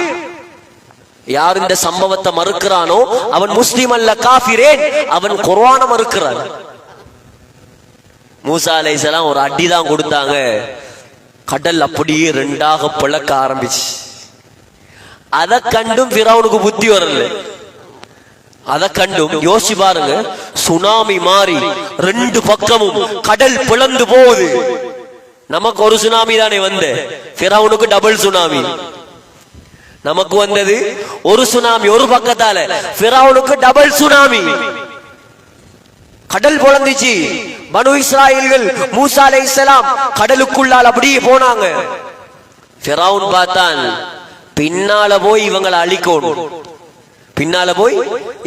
யார் இந்த சம்பவத்தை மறுக்கிறானோ அவன் முஸ்லிம் அல்ல, காஃபிரே. அவன் குர்ஆனை மறுக்கிறான். மூசா அலைஹிஸ்ஸலாம் ஒரு அடிதான் கொடுத்தாங்க. கடல் அப்படியே ரெண்டாக பிளக்க ஆரம்பிச்சு. அதை கண்டும் ஃபிரௌனுக்கு புத்தி வரல. அதை கண்டும் யோசி பாருங்க, சுனாமி மாறி ரெண்டு பக்கமும் கடல் பிளந்து போகுது. நமக்கு ஒரு சுனாமி தானே வந்து, ஃபிரௌனுக்கு டபுள் சுனாமி. நமக்கு வந்தது ஒரு சுனாமி ஒரு பக்கத்தால, ஃபிரௌனுக்கு டபுள் சுனாமி. கடல் பொளந்துச்சு. பனு இஸ்ராயீல்கள் மூசா அலைஹிஸ்ஸலாம் கடலுக்குள்ளால் அப்படியே போனாங்க. ஃபிரௌன் பார்த்தான், பின்னால போய் இவங்களை அழிக்கணும், பின்னால போய்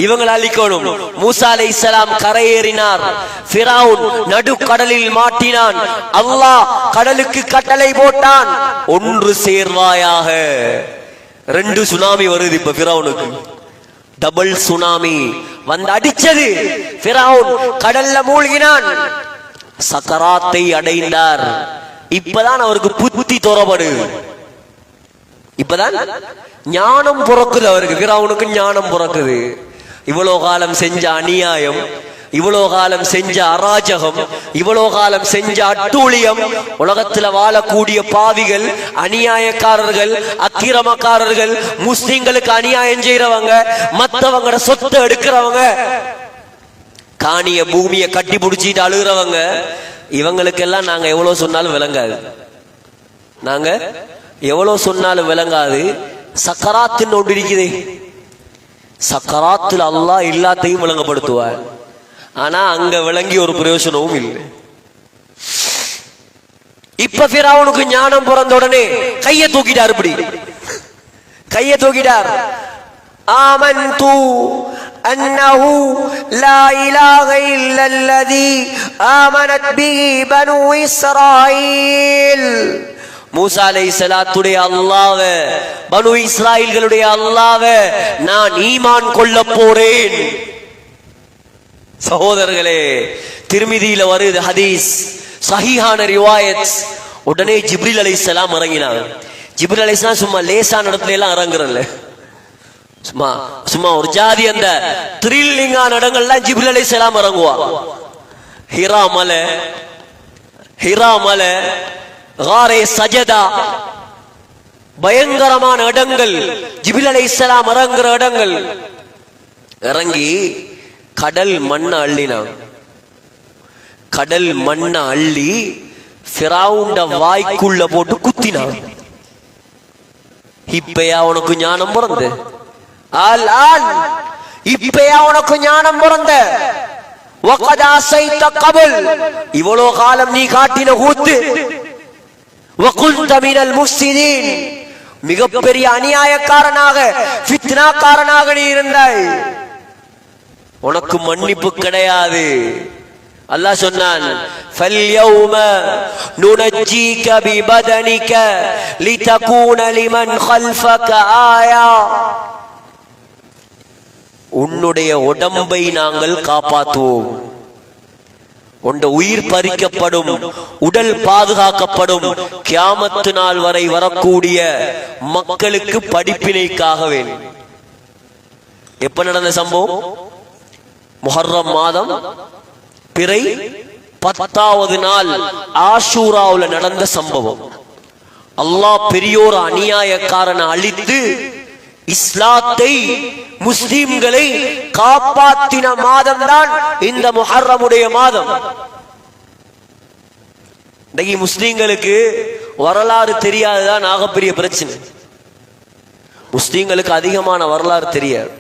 இவங்களை அழிக்கணும். மூசா அலைஹிஸ்ஸலாம் கரையேறினார். ஃபிரௌன் நடு கடலில் மாட்டினான். அல்லாஹ் கடலுக்கு கட்டளை போட்டான், ஒன்று சேர்வாயாக. ரெண்டு சுனாமி வருது. இப்ப ஃபிரௌனுக்கு டபுள் சுனாமி வந்து அடிச்சது. ஃபிரௌன் கடல்ல மூழ்கினான், சக்கராத்தை அடைந்தார். இப்பதான் அவருக்கு புத்தி தோறப்படுது. இப்பதான் ஞானம் பிறக்குது அவருக்கு. ஃபிரௌனுக்கு ஞானம் பிறக்குது. இவ்வளவு காலம் செஞ்ச அநியாயம், இவ்வளவு காலம் செஞ்ச அராஜகம், இவ்வளவு காலம் செஞ்ச அட்டூழியம், உலகத்துல வாழக்கூடிய பாவிகள், அநியாயக்காரர்கள், அக்கிரமக்காரர்கள், முஸ்லிம்களுக்கு அநியாயம் செய்யறவங்க, மற்றவங்களோட சொத்தை எடுக்கிறவங்க, காணிய பூமியை கட்டி பிடிச்சிட்டு அழுகிறவங்க, இவங்களுக்கெல்லாம் நாங்க எவ்வளவு சொன்னாலும் விளங்காது. நாங்க எவ்வளவு சொன்னாலும் விளங்காது. சக்கராத்துன்னு ஒன்று இருக்குது. சக்கராத்துல அல்லாஹ் எல்லாத்தையும் விளங்கப்படுத்துவார். ஆனா அங்க விளங்கி ஒரு பிரயோஜனமும் இல்லை. இப்ப ஃபிரௌனுக்கு ஞானம் பிறந்த உடனே கையை தூக்கிட்டார். இப்படி கையை தூக்கிட்டார். ஆமன்து அன்னஹு லா இலாஹ இல்லல்லதி ஆமனத் பிஹி பனு இஸ்ராயீல். மூசா அலைஹிஸ்ஸலாத்துடைய அல்லாஹ்வ, பனு இஸ்ராயீல்களுடைய அல்லாஹ்வ நான் ஈமான் கொள்ள போறேன். சகோதரர்களே, திருமிதியில வருது ஹதீஸ், சஹீஹான ரிவாயத். உடனே ஜிப்ரீல் அலைஹிஸ்ஸலாம் இறங்கினாங்க. ஜிப்ரீல் அலைஹிஸ்ஸலாம் சும்மா லேசான இடத்துல எல்லாம் இறங்குறல்ல, சும்மா சும்மா ஒரு ஜாதி அந்த த்ரில்லிங்கான இடங்கள்லாம் ஜிப்ரீல் அலைஹிஸ்ஸலாம் இறங்குவாங்க. ஹிரா மலை, ஹிரா மலை, காரே சஜதா, பயங்கரமான இடங்கள், ஜிப்ரீல் அலைஹிஸ்ஸலாம் இறங்குற இடங்கள். இறங்கி கடல் மண்ண அள்ளினான். கடல் மண்ண அள்ளி ஃபிரௌன்ட வாய்க்குள்ள போட்டு குத்தினான். இப்பயா உனக்கு ஞானம் பிறந்த? இப்பயா உனக்கு ஞானம் பிறந்த? வகத் அஸைத கபல், இவ்வளவு காலம் நீ காட்டின கூத்து. வகுல்த மினல் முஃப்ஸிதீன், மிகப்பெரிய அநியாயக்காரனாக, ஃபித்னாக்காரனாக நீ இருந்தாய். உனக்கு மன்னிப்பு கிடையாது. அல்லாஹ் சொன்னான், ஃபல்யௌம நுனஜ்ஜீக பிபதனிக லிதகூன லிமன் கல்ஃபக ஆயா. உன்னுடைய உடம்பை நாங்கள் காப்பாற்றுவோம். உன் உயிர் பறிக்கப்படும், உடல் பாதுகாக்கப்படும். கியாமத்து நாள் வரை வரக்கூடிய மக்களுக்கு படிப்பினைக்காக வேண்டும். எப்ப நடந்த சம்பவம்? முஹர்ரம் மாதம் பிறை 10வது நாள் ஆஷூராவுல நடந்த சம்பவம். அல்லாஹ் பெரியோர் அநியாயக்காரனை அழித்து இஸ்லாத்தை, முஸ்லிம்களை காப்பாற்றின மாதம் தான் இந்த முஹர்ரமுடைய மாதம். இன்னைக்கு முஸ்லிம்களுக்கு வரலாறு தெரியாதுதான் ஆகப்பெரிய பிரச்சனை. முஸ்லிம்களுக்கு அதிகமான வரலாறு தெரியாது.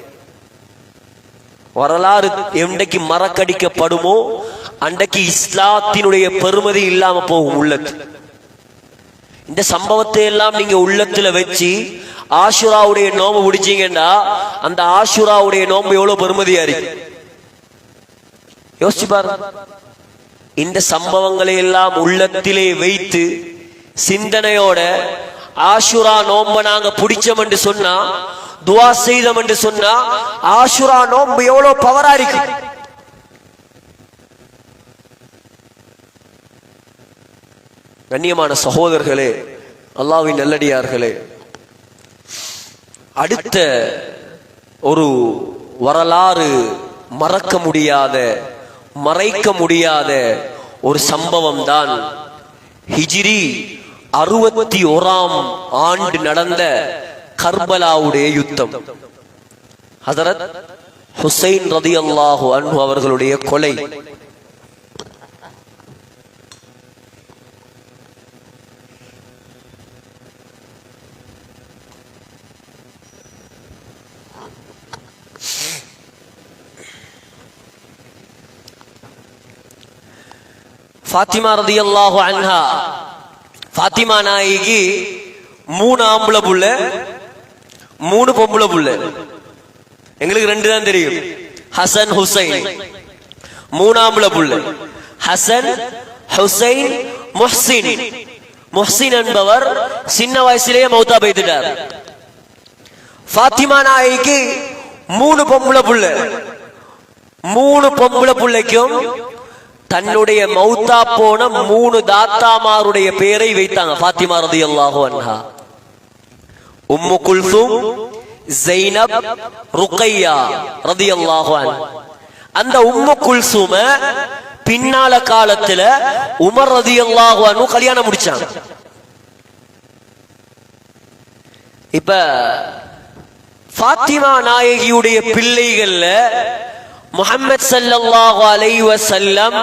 வரலாறு என்றைக்கு மறக்கடிக்கப்படுமோ அன்றைக்கு இஸ்லாத்தினுடைய பெருமதி இல்லாம போகும் உள்ளத்து. இந்த சம்பவத்தை எல்லாம் நீங்க உள்ளத்துல வச்சு ஆஷுராவுடைய நோம்பு முடிச்சீங்கன்னா அந்த ஆஷுராவுடைய நோம்பு எவ்வளவு பெருமதியா இருக்கு யோசிச்சு பாருங்க. இந்த சம்பவங்களை எல்லாம் உள்ளத்திலே வைத்து சிந்தனையோட ஆஷுரா நோம்ப நாங்க பிடிச்சோம் என்று சொன்னா, துவா செய்தோம் என்று சொன்னா, ஆஷுரா நோம்பு எவ்வளவு பவரா இருக்கு. கண்ணியமான சகோதரர்களே, அல்லாஹ்வின் நல்லடியார்களே, அடுத்த ஒரு வரலாறு மறக்க முடியாத, மறைக்க முடியாத ஒரு சம்பவம் தான் ஹிஜ்ரி 61ஆம் ஆண்டு நடந்த கர்பலாவுடைய யுத்தம். ஹஜரத் ஹுசைன் ரலியல்லாஹு அன்ஹு அவர்களுடைய கொலை. ஃபாத்திமா ரலியல்லாஹு அன்ஹா, ஃபாத்திமா நாயகி 3 ஆம்பளை புள்ள 3 பொம்பளை புள்ள. எங்களுக்கு 2 தான் தெரியும், ஹசன் ஹுசைன். 3 ஆம்பளை புள்ள ஹசன் ஹுசைன் முஹ்சின். முஹ்சின் என்பவர் சின்ன வயசிலேயே மௌத்தா போய்த்தார். ஃபாத்திமா நாயகிக்கு 3 பொம்பளை புள்ள. 3 பொம்பளை புள்ளைக்கும் தன்னுடைய மௌத்தா போன 3 தாத்தாமாருடைய பெயரை வைத்தாங்க. ஃபாத்திமா ரலியல்லாஹு அன்ஹா, உம்மு குல்சூம், ஸைனப், ருக்கையா ரலியல்லாஹு அன்ஹா. அந்த உம்மு குல்சூம பின்னால காலத்துல உமர் ரலியல்லாஹு அன்ஹு கல்யாணம் முடிச்சாங்க. இப்ப ஃபாத்திமா நாயகியுடைய பிள்ளைகள்ல முஹம்மது ஸல்லல்லாஹு அலைஹி வஸல்லம்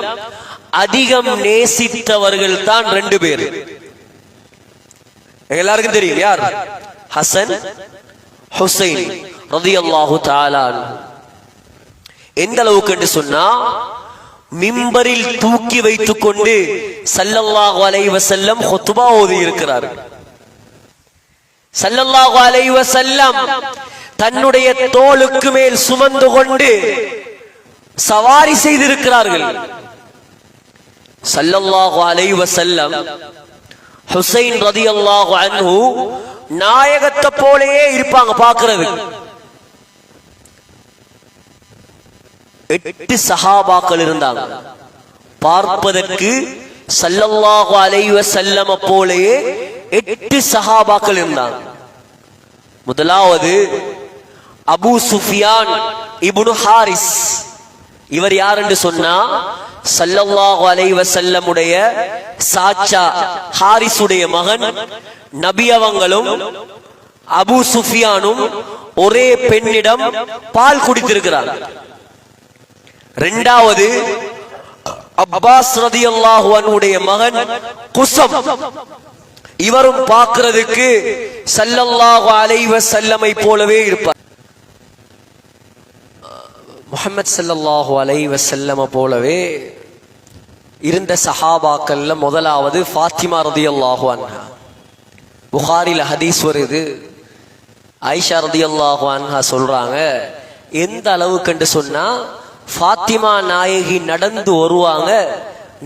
அதிகம் நேசித்தவர்கள் தான் 2 பேர். எல்லாருக்கும் தெரியும் யார்? ஹசன் ஹுசைன் ரலியல்லாஹு தஆலா அன்ஹு. எந்த அளவுக்கு என்று சொன்னா, மிம்பரில் தூக்கி வைத்துக் கொண்டு ஸல்லல்லாஹு அலைஹி வஸல்லம் குத்பா ஓதி இருக்கிறார். ஸல்லல்லாஹு அலைஹி வஸல்லம் தன்னுடைய தோளுக்கு மேல் சுமந்து கொண்டு சவாரி செய்திருக்கிறார்கள். ஸல்லல்லாஹு அலைஹி வஸல்லம் ஹுசைன் ரலியல்லாஹு அன்ஹு நாயகத்தை போலயே இருப்பாங்க பார்க்கிறது. 8 சஹாபாக்கள் இருந்தாங்க பார்ப்பதற்கு. ஸல்லல்லாஹு அலைஹி வஸல்லம் போலயே 8 சஹாபாக்கள் இருந்தாங்க. முதலாவது அபூ சுஃபியான் இப்னு ஹாரிஸ். இவர் யார் என்று சொன்னா, ஸல்லல்லாஹு அலைஹி வஸல்லம் உடைய சாச்சா ஹாரிஸுடைய மகன். நபி அவங்களும் அபூ சுஃபியானும் ஒரே பெண்ணிடம் பால் குடித்திருக்கிறார். இரண்டாவது அப்பாஸ் ரலியல்லாஹு அன்ஹுடைய மகன் குஸம். இவரும் பார்க்கிறதுக்கு ஸல்லல்லாஹு அலைஹி வஸல்லமை போலவே இருப்பார். முஹம்மது ஸல்லல்லாஹு அலைஹி வஸல்லம் போலவே இருந்த சஹாபாக்கள்ல முதலாவது ஃபாத்திமா ரலியல்லாஹு அன்ஹா. புகாரில ஹதீஸ் வருது. ஆயிஷா ரலியல்லாஹு அன்ஹா சொல்றாங்க, எந்த அளவுக்கு என்று சொன்னா, ஃபாத்திமா நாயகி நடந்து வருவாங்க,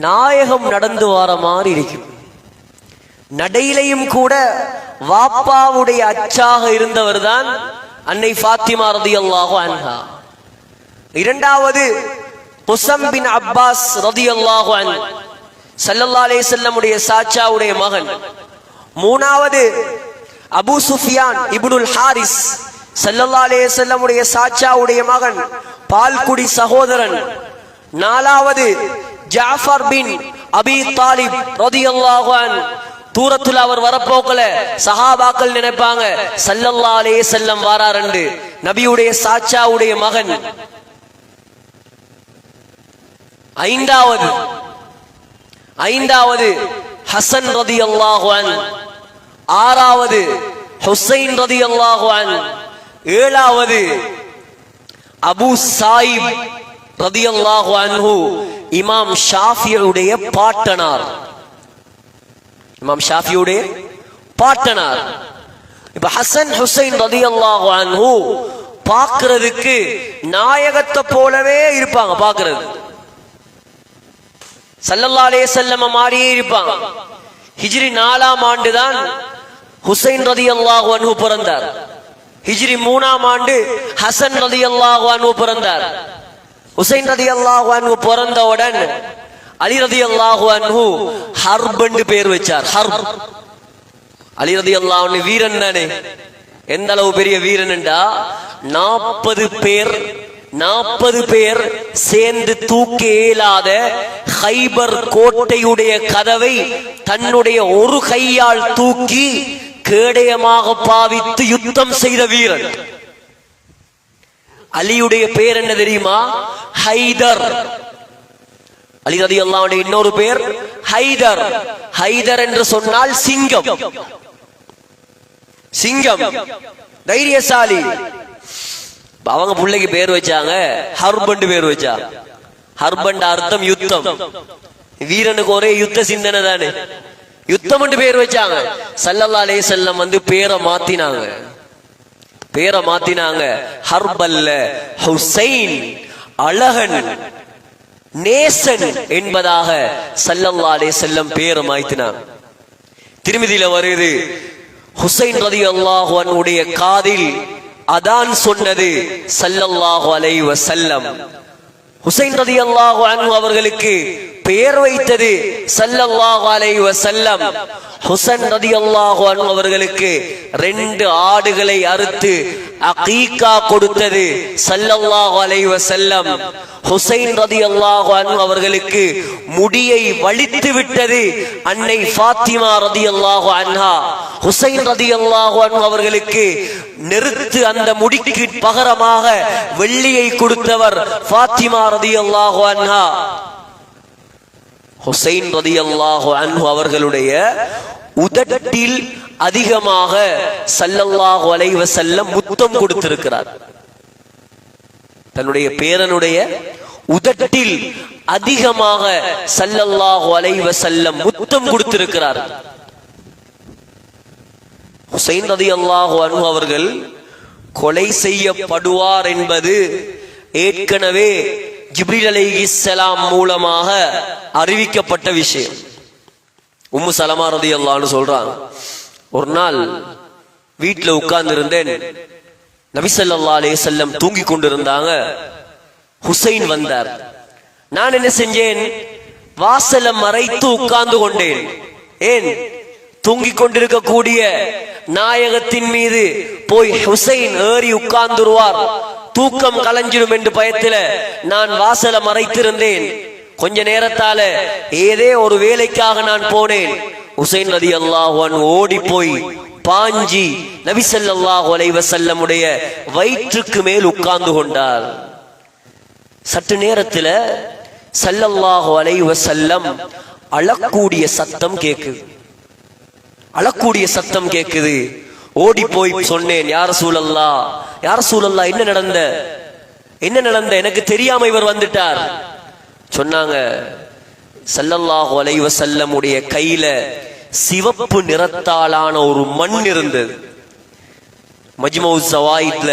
நாயகம் நடந்து வர மாதிரி இருக்கும். நடையிலையும் கூட வாப்பாவுடைய அச்சாக இருந்தவர் தான் அன்னை ஃபாத்திமா ரலியல்லாஹு அன்ஹா. இரண்டாவது குஸம் பின் அப்பாஸ் ரலியல்லாஹு அன்ஹு, ஸல்லல்லாஹு அலைஹி வஸல்லம் உடைய சாச்சாவுடைய மகன். மூணாவது அபூ சுஃபியான் இப்னுல் ஹாரிஸ், ஸல்லல்லாஹு அலைஹி வஸல்லம் உடைய சாச்சாவுடைய மகன், பால்குடி சகோதரன். நாலாவது ஜாஃபர் பின் அபி தாலிப் ரலியல்லாஹு அன்ஹு. தூரத்துல அவர் வரப்போக்கல சஹாபாக்கள் நினைப்பாங்க ஸல்லல்லாஹு அலைஹி வஸல்லம் வாராரண்டு. நபியுடைய சாச்சாவுடைய மகன். ஐந்தாவது ஹசன் ரலியல்லாஹு அன்ஹு. ஆறாவது ஹுசைன் ரலியல்லாஹு அன்ஹு. ஏழாவது அபூ சாயிப் ரலியல்லாஹு அன்ஹு, இமாம் ஷாஃபியுடைய பாட்டனார். இமாம் ஷாஃபியுடைய பாட்டனார். இப்ப ஹசன் ஹுசைன் ரலியல்லாஹு அன்ஹு பார்க்கிறதுக்கு நாயகத்தை போலவே இருப்பாங்க. பார்க்கிறது ஸல்லல்லாஹு அலைஹி வஸல்லம் மாதிரியே இருப்பாங்க. ஹிஜ்ரி 4ஆம் ஆண்டு தான் ஹுசைன் ரலியல்லாஹு அன்ஹு பிறந்தார். ஹிஜ்ரி 3ஆம் ஆண்டு ஹசன் ரலியல்லாஹு அன்ஹு பிறந்தார். ஹுசைன் ரலியல்லாஹு அன்ஹு பிறந்தவுடன் அலி ரலியல்லாஹு அன்ஹு ஹர்ப் என்று பெயர் வச்சார். ஹர்ப். அலி ரலியல்லாஹு அன்ஹு வீரன் தானே. எந்த அளவு பெரிய வீரன் என்றா, 40 பேர் 40 பேர் சேர்ந்து தூக்க இயலாத ஹைபர் கோட்டையுடைய கதவை தன்னுடைய ஒரு கையால் தூக்கி கேடயமாக பாவித்து யுத்தம் செய்த வீரன். அலியுடைய பேர் என்ன தெரியுமா? ஹைதர். அலி ரலியல்லாஹு அன்ஹு இன்னொரு பேர் ஹைதர். ஹைதர் என்று சொன்னால் சிங்கம். சிங்கம், தைரியசாலி. அவங்க பிள்ளைக்கு பேர் வச்சாங்க ஹர்பண்ட் பேர் வச்சாங்க. ஹர்பண்ட் அர்த்தம் யுத்தம். வீரனுக்கு ஒரே யுத்த சிந்தனை தானே, யுத்தம் என்று பேர் வச்சாங்க. ஸல்லல்லாஹு அலைஹி வஸல்லம் பேரை மாத்தினாங்க. பேரை மாத்தினாங்க. ஹர்பல்ல ஹுசைன், அழகன், நேசன் என்பதாக ஸல்லல்லாஹு அலைஹி வஸல்லம் பேரை மாத்தினாங்க. திருமதியில வருது, ஹுசைன் ரலியல்லாஹு அன்ஹுடைய காதில் அதான் சொன்னது ஸல்லல்லாஹு அலைஹி வஸல்லம். ஹுசைன் ரலியல்லாஹு அன்ஹு அவர்களுக்கு பெயர் வைத்தது ஸல்லல்லாஹு அலைஹி வஸல்லம். ஹுசைன் ரலியல்லாஹு அன்ஹு அவர்களுக்கு 2 ஆடுகளை அறுத்து அகீகா கொடுத்தது ஸல்லல்லாஹு அலைஹி வஸல்லம். ஹுசைன் ரலியல்லாஹு அன்ஹு அவர்களுக்கு முடியை வலித்து விட்டது அன்னை ஃபாத்திமா ரலியல்லாஹு அன்ஹா. ஹுசைன் ரலியல்லாஹு அன்ஹு அவர்களுக்கு நெருத்து அந்த முடிக்கு பகரமாக வெள்ளியை கொடுத்தவர் ஃபாத்திமா ரலியல்லாஹு அன்ஹா. ஹுசைன் ரலியல்லாஹு அன்ஹு அவர்களுடைய உதட்டில் அதிகமாக ஸல்லல்லாஹு அலைஹி வஸல்லம் முத்தம் கொடுத்திருக்கிறார். தன்னுடைய பேரனுடைய உதட்டில் அதிகமாக ஸல்லல்லாஹு அலைஹி வஸல்லம் முத்தம் கொடுத்திருக்கிறார். ஹுசைன் ரலியல்லாஹு அன்ஹு அவர்கள் கொலை செய்யப்படுவார் என்பது ஏற்கனவே ஜிப்ரீல் அலைஹிஸ்ஸலாம் மூலமாக அறிவிக்கப்பட்ட விஷயம். உம்மு சலமா ரலியல்லாஹு அன்ஹா சொல்றாங்க, ஒரு நாள் வீட்டுல உட்கார்ந்து இருந்தேன். நபி ஸல்லல்லாஹு அலைஹி வஸல்லம் தூங்கி கொண்டிருந்தாங்க. ஹுசைன் வந்தார். நான் என்ன செஞ்சேன்? வாசலை மறைத்து உட்கார்ந்து கொண்டேன். ஏன்? தூங்கிக் கொண்டிருக்கக்கூடிய நாயகத்தின் மீது போய் ஹுசைன் ஏறி உட்கார்ந்துருவார், தூக்கம் கலைஞ்சிடும் என்று பயத்துல நான் வாசலை மறைத்திருந்தேன். கொஞ்ச நேரத்தால ஏதே ஒரு வேலைக்காக நான் போனேன். ஹுசைன் ரலியல்லாஹு அன்ஹு ஓடி போய் பாஞ்சி நபி ஸல்லல்லாஹு அலைஹி வஸல்லம் உடைய வயிற்றுக்கு மேல் உட்கார்ந்து கொண்டார். சற்று நேரத்துல ஸல்லல்லாஹு அலைஹி வஸல்லம் அழக்கூடிய சத்தம் கேக்குது. அழக்கூடிய சத்தம் கேக்குது. ஓடி போய் சொன்னேன், யா ரசூலல்லாஹ், யா ரசூலல்லாஹ், என்ன நடந்த எனக்கு தெரியாம இவர் வந்துட்டார். சொன்னாங்க, ஸல்லல்லாஹு அலைஹி வஸல்லம் உடைய கையில சிவப்பு நிறத்தாலான ஒரு மண் இருந்தது. மஜ்மூஉ ஸவாயித்ல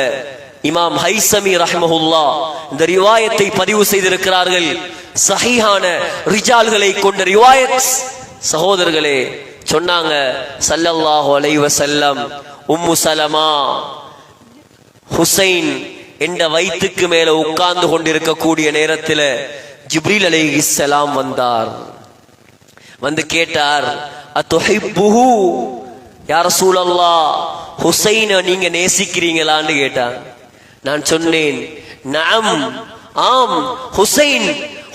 இமாம் ஹைஸமி ரஹ்மஹுல்லாஹ் இந்த ரிவாயத்தை பதிவு செய்திருக்கிறார்கள். சஹீஹான ரிஜால்களை கொண்ட ரிவாயத். சகோதரர்களே, சொன்னாங்க ஸல்லல்லாஹு அலைஹி வஸல்லம் உம்மு சலமா ஹுசைன் என்ற வயிற்றுக்கு மேல உட்கார்ந்து கொண்டிருக்கக்கூடிய நேரத்தில் ஜிப்ரீல் அலைஹிஸ்ஸலாம் வந்தார். வந்து கேட்டார், அத்துஹிப்புஹு யா ரசூலல்லாஹ், ஹுசைனை நீங்க நேசிக்கிறீங்களான்னு கேட்டார். நான் சொன்னேன், நஅம், ஆம்,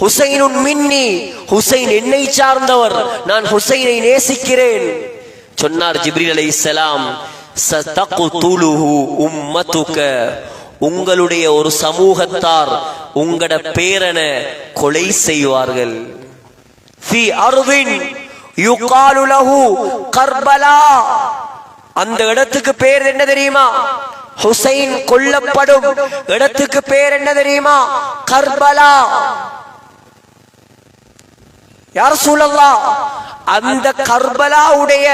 ஹுசைனுன் மின்னி, ஹுசைன் என்னை சார்ந்தவர், நான் ஹுசைனை நேசிக்கிறேன். சொன்னார் ஜிப்ரீல் அலைஹிஸ்ஸலாம், சதக்துலுஹு உம்மத்துக, உங்களுடைய ஒரு சமூகத்தார் உங்களோட பேரனை கொலை செய்வார்கள். ஃபி அர்தின் யுகாலு லஹு கர்பலா, அந்த இடத்துக்கு பேர் என்ன தெரியுமா? ஹுசைன் கொல்லப்படும் இடத்துக்கு பேர் என்ன தெரியுமா? கர்பலா. யா ரசூலல்லாஹ், அந்த கர்பலாவுடைய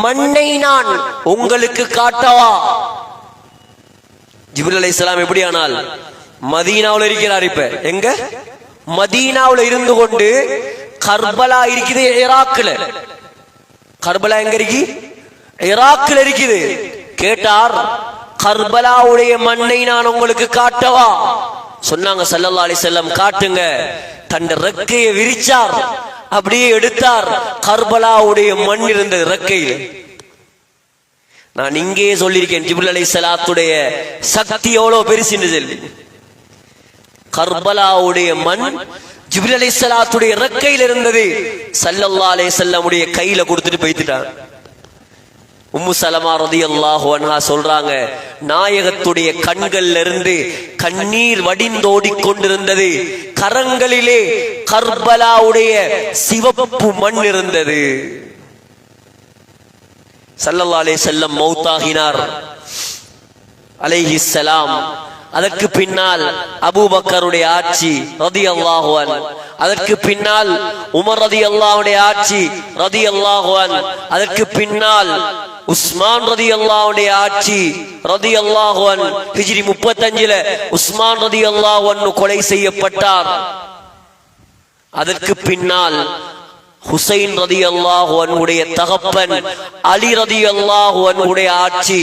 மண்ணை நான் உங்களுக்கு காட்டவா? ஜிப்ரீல் அலைஹிஸ்ஸலாம் எப்படி ஆனால் மதீனாவுல இருக்கிறார். இப்ப எங்க? மதீனாவுல இருந்து கொண்டு கர்பலா இருக்குது ஈராக்ல. கர்பலா எங்க இருக்கு? ஈராக்ல இருக்குது. கேட்டார், கர்பலாவுடைய மண்ணை நான் உங்களுக்கு காட்டவா? சொன்னாங்க ஸல்லல்லாஹு அலைஹி வஸல்லம், காட்டுங்க. தன் ரெக்கையை விரிச்சார், அப்படியே எடுத்தார். கர்பலாவுடைய மண் இருந்த ரெக்கையில். நான் இங்கே சொல்லியிருக்கேன், ஜிப்ரீல் அலைஹிஸ்ஸலாத்துடைய சக்தி எவ்வளவு பெருசுன்னு சொல்லி. கர்பலாவுடைய மண் ஜிப்ரீல் அலைஹிஸ்ஸலாத்துடைய இறக்கையில் இருந்தது. ஸல்லல்லாஹு அலைஹி வஸல்லமுடைய கையில கொடுத்துட்டு போயிட்டாங்க. உம்மு சலமா ரலியல்லாஹு அன்ஹா சொல்றாங்க, நாயகத்துடைய கண்கள்ல இருந்து கண்ணீர் வடிந்தோடி கொண்டிருந்தது. கரங்களிலே கர்பலாவுடைய சிவப்பு மண் இருந்தது. ஸல்லல்லாஹு அலைஹி வஸல்லம் மௌத்தாகினார் அலைஹிஸ்ஸலாம். அதற்கு பின்னால் அபூபக்கருடைய ஆட்சி ரலியல்லாஹு அன்ஹு, அதற்கு பின்னால் உமர் ரலியல்லாஹுடைய ஆட்சி ரலியல்லாஹு அன்ஹு, அதற்கு பின்னால் உஸ்மான் ரலியல்லாஹுடைய ஆட்சி ரலியல்லாஹு அன்ஹு. ஹிஜ்ரி 35ல உஸ்மான் ரலியல்லாஹு அன்ஹு கொலை செய்யப்பட்டார். அதற்கு பின்னால் ஹுசைன் ரலியல்லாஹு அன்ஹுடைய தகப்பன் அலி ரலியல்லாஹு அன்ஹுடைய ஆட்சி.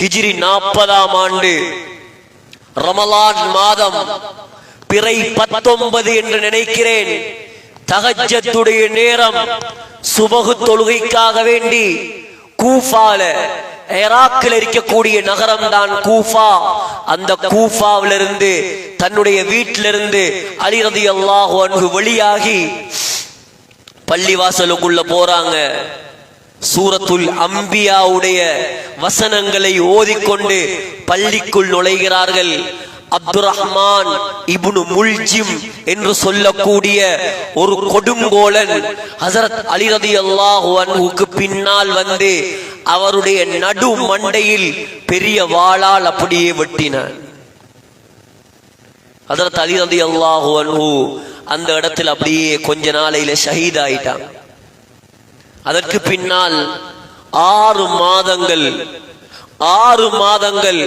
ஹிஜ்ரி 40ஆம் ஆண்டு ரமலான் மாதம் பிறை 19 என்று நினைக்கிறேன், தஹஜ்ஜுடைய நேரம், சுபஹ் தொழுகைக்காக வேண்டி கூஃபால, ஈராக்கில் இருக்கக்கூடிய நகரம் தான் கூஃபா. அந்த கூஃபாவிலிருந்து தன்னுடைய வீட்டிலிருந்து அலி ரலியல்லாஹு அன்ஹு வெளியாகி பள்ளிவாசலுக்குள்ள போறாங்க. சூரத்துல் அம்பியாவுடைய வசனங்களை ஓதிக்கொண்டு பள்ளிக்குள் நுழைகிறார்கள். அப்துர்ரஹ்மான் இப்னு முல்ஜிம் என்று சொல்லக்கூடிய ஒரு கொடுங்கோலன் ஹஜரத் அலி ரலியல்லாஹு அன்ஹுக்கு பின்னால் வந்து அவருடைய நடு மண்டையில் பெரிய வாளால் அப்படியே வெட்டினான். ஹஜரத் அலி ரலியல்லாஹு அன்ஹு அந்த இடத்தில் அப்படியே கொஞ்ச நாளையில ஷஹீத் ஆயிட்டான். அதற்கு பின்னால் 6 மாதங்கள்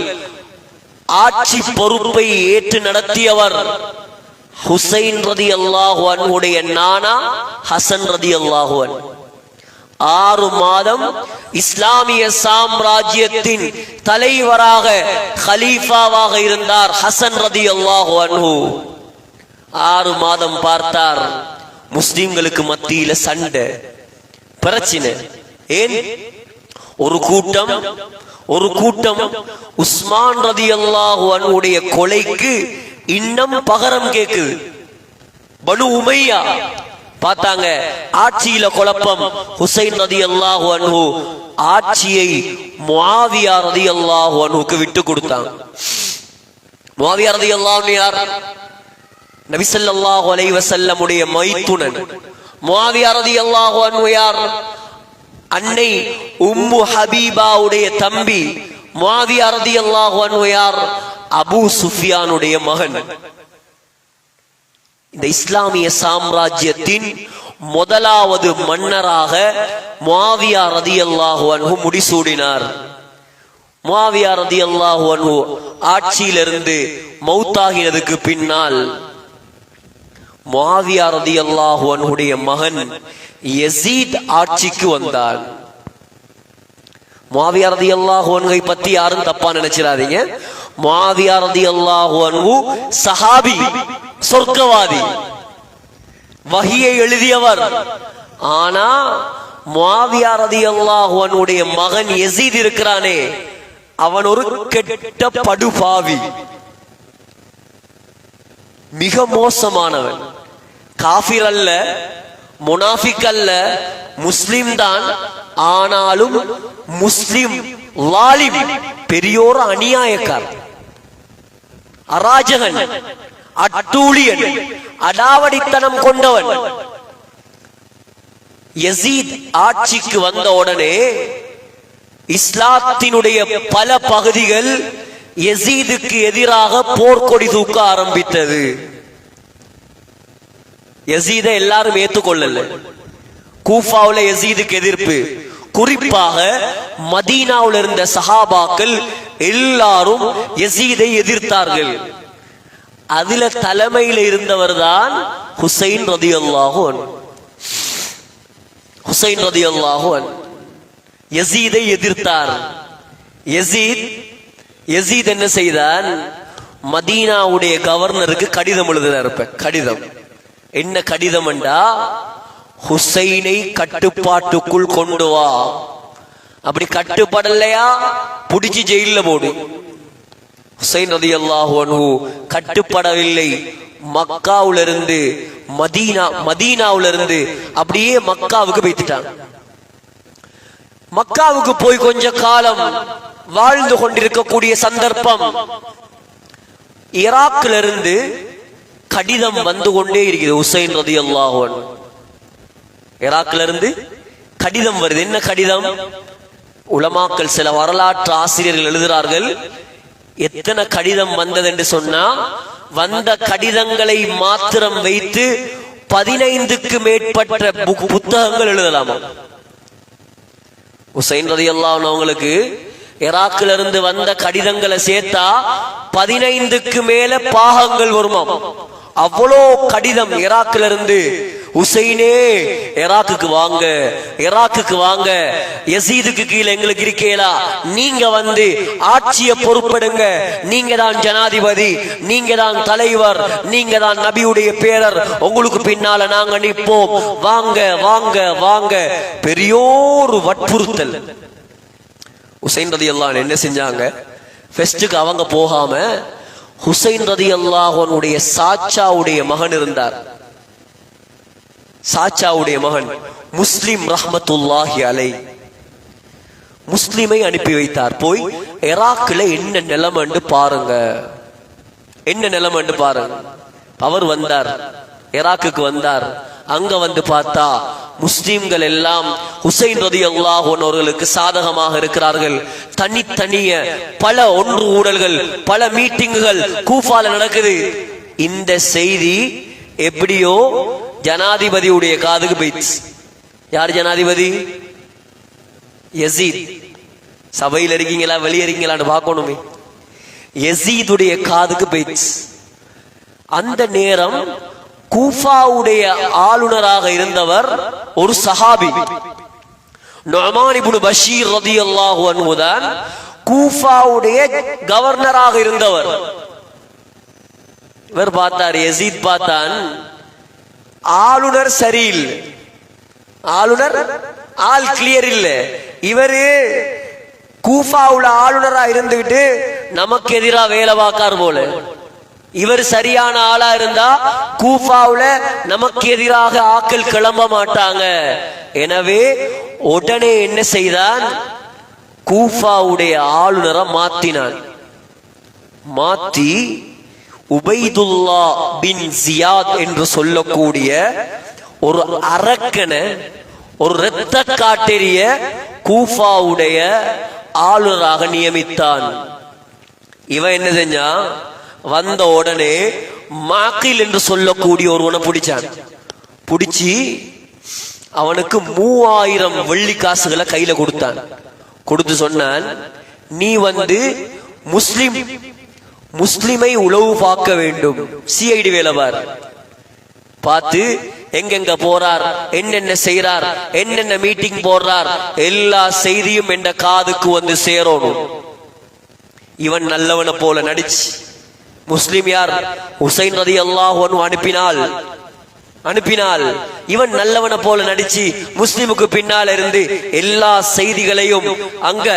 ஆட்சி பொறுப்பை ஏற்று நடத்தியவர் ஹுசைன் ரலியல்லாஹு அன்ஹுடைய நானா ஹசன் ரலியல்லாஹு அன்ஹு. 6 மாதம் இஸ்லாமிய சாம்ராஜ்யத்தின் தலைவராக கலீஃபாவாக இருந்தார் ஹசன் ரலியல்லாஹு அன்ஹு. 6 மாதம் பார்த்தார், முஸ்லிம்களுக்கு மத்தியில சண்டை, பிரச்சனை. ஏன்? ஒரு கூட்டம் உஸ்மான் ரலியல்லாஹு அன்ஹுடைய கொலைக்கு இன்னும் பகரம் கேக்குது. பனு உமையா பார்த்தாங்க, ஆட்சியில குழப்பம். ஹுசைன் ரலியல்லாஹு அன்ஹு ஆட்சியை முஆவியா ரலியல்லாஹு அன்ஹுக்கு விட்டு கொடுத்தாங்க. முஆவியா ரலியல்லாஹு அன்ஹு யார்? நபி ஸல்லல்லாஹு அலைஹி வஸல்லமுடைய மைத்துனன். முஆவியா ரலியல்லாஹு அன்ஹு யார்? அன்னை உம்மு ஹபீபாவுடைய தம்பி. முஆவியா ரலியல்லாஹு அன்ஹு யார்? அபூ சுஃபியானுடைய மகன். இந்த இஸ்லாமிய சாம்ராஜ்யத்தின் முதலாவது மன்னராக முஆவியா ரலியல்லாஹு அன்ஹு முடிசூடினார். முஆவியா ரலியல்லாஹு அன்ஹு ஆட்சியிலிருந்து மௌத்தாகினதுக்கு பின்னால் முஆவியா ரலியல்லாஹு அன்ஹுடைய மகன் யஸீத் ஆட்சிக்கு வந்தார். முஆவியா ரலியல்லாஹு அன்ஹை பத்தி யாரும் தப்பா நினைச்சிடாதீங்க. முஆவியா ரலியல்லாஹு அன்ஹு சஹாபி, சொர்க்கவாதி, வஹியை எழுதியவர். ஆனா முஆவியா ரலியல்லாஹு அன்ஹுடைய மகன் யஸீத் இருக்கிறானே, அவன் ஒரு கெட்ட படுபாவி, மிக மோசமானவன். காஃபிர் அல்ல, முனாஃபிக் அல்ல, முஸ்லிம் தான். ஆனாலும் முஸ்லிம் லாலிம், பெரியோர் அநியாயக்கார், அராஜகன், அட்டூழியன், அடாவடித்தனம் கொண்டவன். யஸீத் ஆட்சிக்கு வந்த உடனே இஸ்லாத்தினுடைய பல பகுதிகள் யஸீதுக்கு எதிராக போர்க்கொடி தூக்க ஆரம்பித்தது. யஸீதை எல்லாரும் ஏற்றுக்கொள்ளல. கூஃபாவுல யஸீதுக்கு எதிர்ப்பு. குறிப்பாக மதீனாவில் இருந்த சஹாபாக்கள் எல்லாரும் யஸீதை எதிர்த்தார்கள். அதுல தலைமையில் இருந்தவர் தான் ஹுசைன் ரலியல்லாஹு அன்ஹு. ஹுசைன் ரலியல்லாஹு அன்ஹு யஸீதை எதிர்த்தார். யஸீத் என்ன செய்தான்? மதீனாவுடைய கவர்னருக்கு கடிதம் எழுதினார். கடிதம் என்ன கடிதம் என்றா, ஹுசைனை கட்டுப்பாட்டுக்குள் கொண்டு வா, அப்படி கட்டுப்படலையா புடிச்சு ஜெயில போடு. ஹுசைன் ரலியல்லாஹு அன்ஹு கட்டுப்படவில்லை. மக்காவிலிருந்து மதீனாவிலிருந்து அப்படியே மக்காவுக்கு போய்த்துட்டாங்க. மக்காவுக்கு போய் கொஞ்ச காலம் வாழ்ந்து கொண்டிருக்கக்கூடிய சந்தர்ப்பம், ஈராக்கிலிருந்து கடிதம் வந்து கொண்டே இருக்குது. ஹுசைன் ரலியல்லாஹு அன்ஹு ஈராக்கிலிருந்து கடிதம் வருது. என்ன கடிதம்? உலமாக்கள், சில வரலாற்று ஆசிரியர்கள் எழுதுகிறார்கள், எத்தனை கடிதம் வந்தது என்று சொன்னா, வந்த கடிதங்களை மாத்திரம் வைத்து 15க்கு மேற்பட்ட புத்தகங்கள் எழுதலாமா. ஹுசைன் ரலியல்லாஹு அன்ஹு அவங்களுக்கு ஈராக்கில் இருந்து வந்த கடிதங்களை சேர்த்தா 15க்கு மேல பாகங்கள் வருமாம். அவ்வளோ கடிதம் ஈராக்கில் இருந்து. ஹுசைனே ஈராக்குக்கு வாங்க, ஈராக்குக்கு வாங்க, யசீதுக்கு கீழே எங்களுக்கு இருக்கேலா, நீங்க வந்து ஆட்சியை பொறுப்பெடுங்க, நீங்க தான் ஜனாதிபதி, நீங்க தான் தலைவர், நீங்க தான் நபியுடைய பேரர், உங்களுக்கு பின்னால நாங்க நிற்போம், வாங்க வாங்க வாங்க. பெரியோரு வற்புறுத்தல். ஹுசைன் ரலியல்லாஹு அன்ஹு என்ன செஞ்சாங்க? ஃபெஸ்டுக்கு அவங்க போகாம ஹுசைன் ரலியல்லாஹு அன்ஹுடைய சாச்சாவுடைய மகன் இருந்தார். சாச்சாவுடைய மகன் முஸ்லிம் ரஹ்மத்துல்லாஹி அலைஹி, முஸ்லிமை அனுப்பி வைத்தார். போய் ஈராக்ல என்ன நிலைமைன்னு பாருங்க, என்ன நிலைமைன்னு பாருங்க. அவர் வந்தார், ஈராக்குக்கு வந்தார். அங்க வந்து பார்த்தா முஸ்லிம்கள் எல்லாம் ஹுசைன் ரலியல்லாஹு அன்ஹு அவர்களுக்கு சாதகமாக இருக்கிறார்கள். தனித்தனிய பல ஒன்று கூடல்கள், பல மீட்டிங்குகள் கூஃபால நடக்குது. இந்த செய்தி எப்படியோ ஜனாதிபதியுடைய காதுக்கு போயிடுச்சு. யார் ஜனாதிபதி? யசீத். சபையில் இருக்கீங்களா வெளியே இருக்கீங்களான்னு பார்க்கணுமே. யசீதுடைய காதுக்கு போயிடுச்சு. அந்த நேரம் கூஃபாவுடைய ஆளுநராக இருந்தவர் ஒரு சஹாபி, நுஅமான் இப்னு பஷீர் ரலியல்லாஹு அன்ஹு தான் கூஃபாவுடைய கவர்னராக இருந்தவர். இவர் பார்த்தார், யசீத் பார்த்தான், ஆளுநர் சரியில்லை, ஆளுநர் ஆள் கிளியர் இல்ல. இவரு கூஃபாவுல ஆளுநரா இருந்துகிட்டு நமக்கு எதிரா வேலை பார்க்கார் போல. இவர் சரியான ஆளா இருந்தா கூஃபாவுல நமக்கு எதிராக ஆக்கள் கிளம்ப மாட்டாங்க. எனவே உடனே என்ன செய்தான்? கூஃபாவுடைய ஆளுநரை மாத்தினான். மாத்தி உபைதுல்லா பின் ஜியாத் என்று சொல்லக்கூடிய ஒரு அரக்கன, ஒரு இரத்த காட்டெரிய கூஃபாவுடைய ஆளுநராக நியமித்தான். இவன் என்ன செஞ்சான்? வந்த உடனே மாக்கில் என்று சொல்லக்கூடிய ஒருவனை பிடிச்சான். பிடிச்சி அவனுக்கு 3000 வெள்ளி காசுகளை கையில கொடுத்தான். கொடுத்து சொன்னான், நீ வந்து முஸ்லிமை உளவு பார்க்க வேண்டும். சிஐடி வேலை பார், பார்த்து எங்கெங்க போறார், என்னென்ன செய்யறார், என்னென்ன மீட்டிங் போடுறார், எல்லா செய்தியும் என்ற காதுக்கு வந்து சேரணும். இவன் நல்லவனை போல நடிச்சு, முஸ்லிம் யார்? ஹுசைன் ரலியல்லாஹு அன்ஹு அனுப்பினால் இவன் நல்லவனை போல நடிச்சு முஸ்லிமுக்கு பின்னால் இருந்து எல்லா செய்திகளையும் அங்க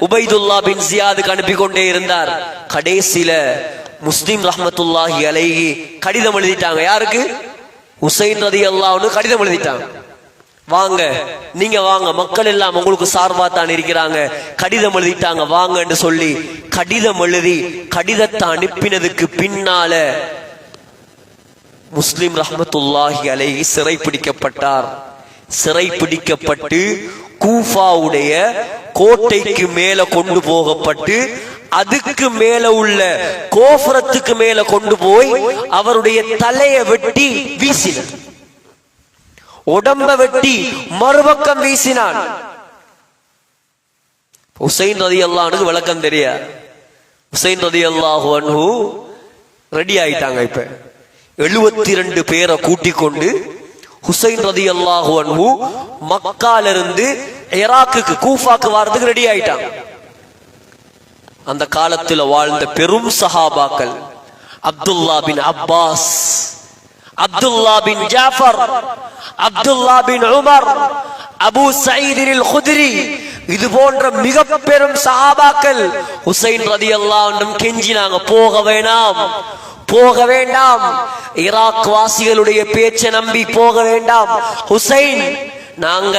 உபைதுல்லா பின் ஜியாதுக்கு அனுப்பி கொண்டே இருந்தார். கடைசியில முஸ்லிம் ரஹ்மத்துல்லாஹி அலைஹி கடிதம் எழுதிட்டாங்க. யாருக்கு? ஹுசைன் ரலியல்லாஹு அன்ஹு கடிதம் எழுதிட்டாங்க. வாங்க, நீங்க வாங்க, மக்கள் எல்லாம் உங்களுக்கு சார்பா தான் இருக்கிறாங்க, கடிதம் எழுதிட்டாங்க, வாங்க என்று சொல்லி கடிதம் எழுதி கடிதத்தை அனுப்பினதுக்கு பின்னால முஸ்லிம் ரஹ்மத்துல்லாஹி அலைஹி சிறை பிடிக்கப்பட்டார். சிறை பிடிக்கப்பட்டு கூஃபாவுடைய கோட்டைக்கு மேல கொண்டு போகப்பட்டு அதுக்கு மேல உள்ள கோபுரத்துக்கு மேல கொண்டு போய் அவருடைய தலையை வெட்டி வீசினார். உடம்ப வெட்டி மறுபக்கம் வீசினான். ஹுசைன் ரலியல்லாஹு அன்ஹு விளக்கம் தெரியாது. ஹுசைன் ரலியல்லாஹு அன்ஹு ரெடி ஆயிட்டாங்க. இப்ப 72 பேரை கூட்டிக் கொண்டு ஹுசைன் ரலியல்லாஹு அன்ஹு மக்கால இருந்து ஈராக்குக்கு கூஃபாக்கு வரதுக்கு ரெடி ஆயிட்டாங்க. அந்த காலத்துல வாழ்ந்த பெரும் சஹாபாக்கள் அப்துல்லா பின் அப்பாஸ், அப்துல்லா பின் ஜாஃபர், அப்துல்லா பின் உமர், அபூ சயீத் அல் குத்ரி, இது போன்ற மிக பெரும் சஹாபாக்கள் ஹுசைன் ரலியல்லாஹு அன்ஹு கெஞ்சினாங்க, போக வேண்டாம், போக வேண்டாம், ஈராக் வாசிகளுடைய பேச்சை நம்பி போக வேண்டாம் ஹுசைன், நாங்க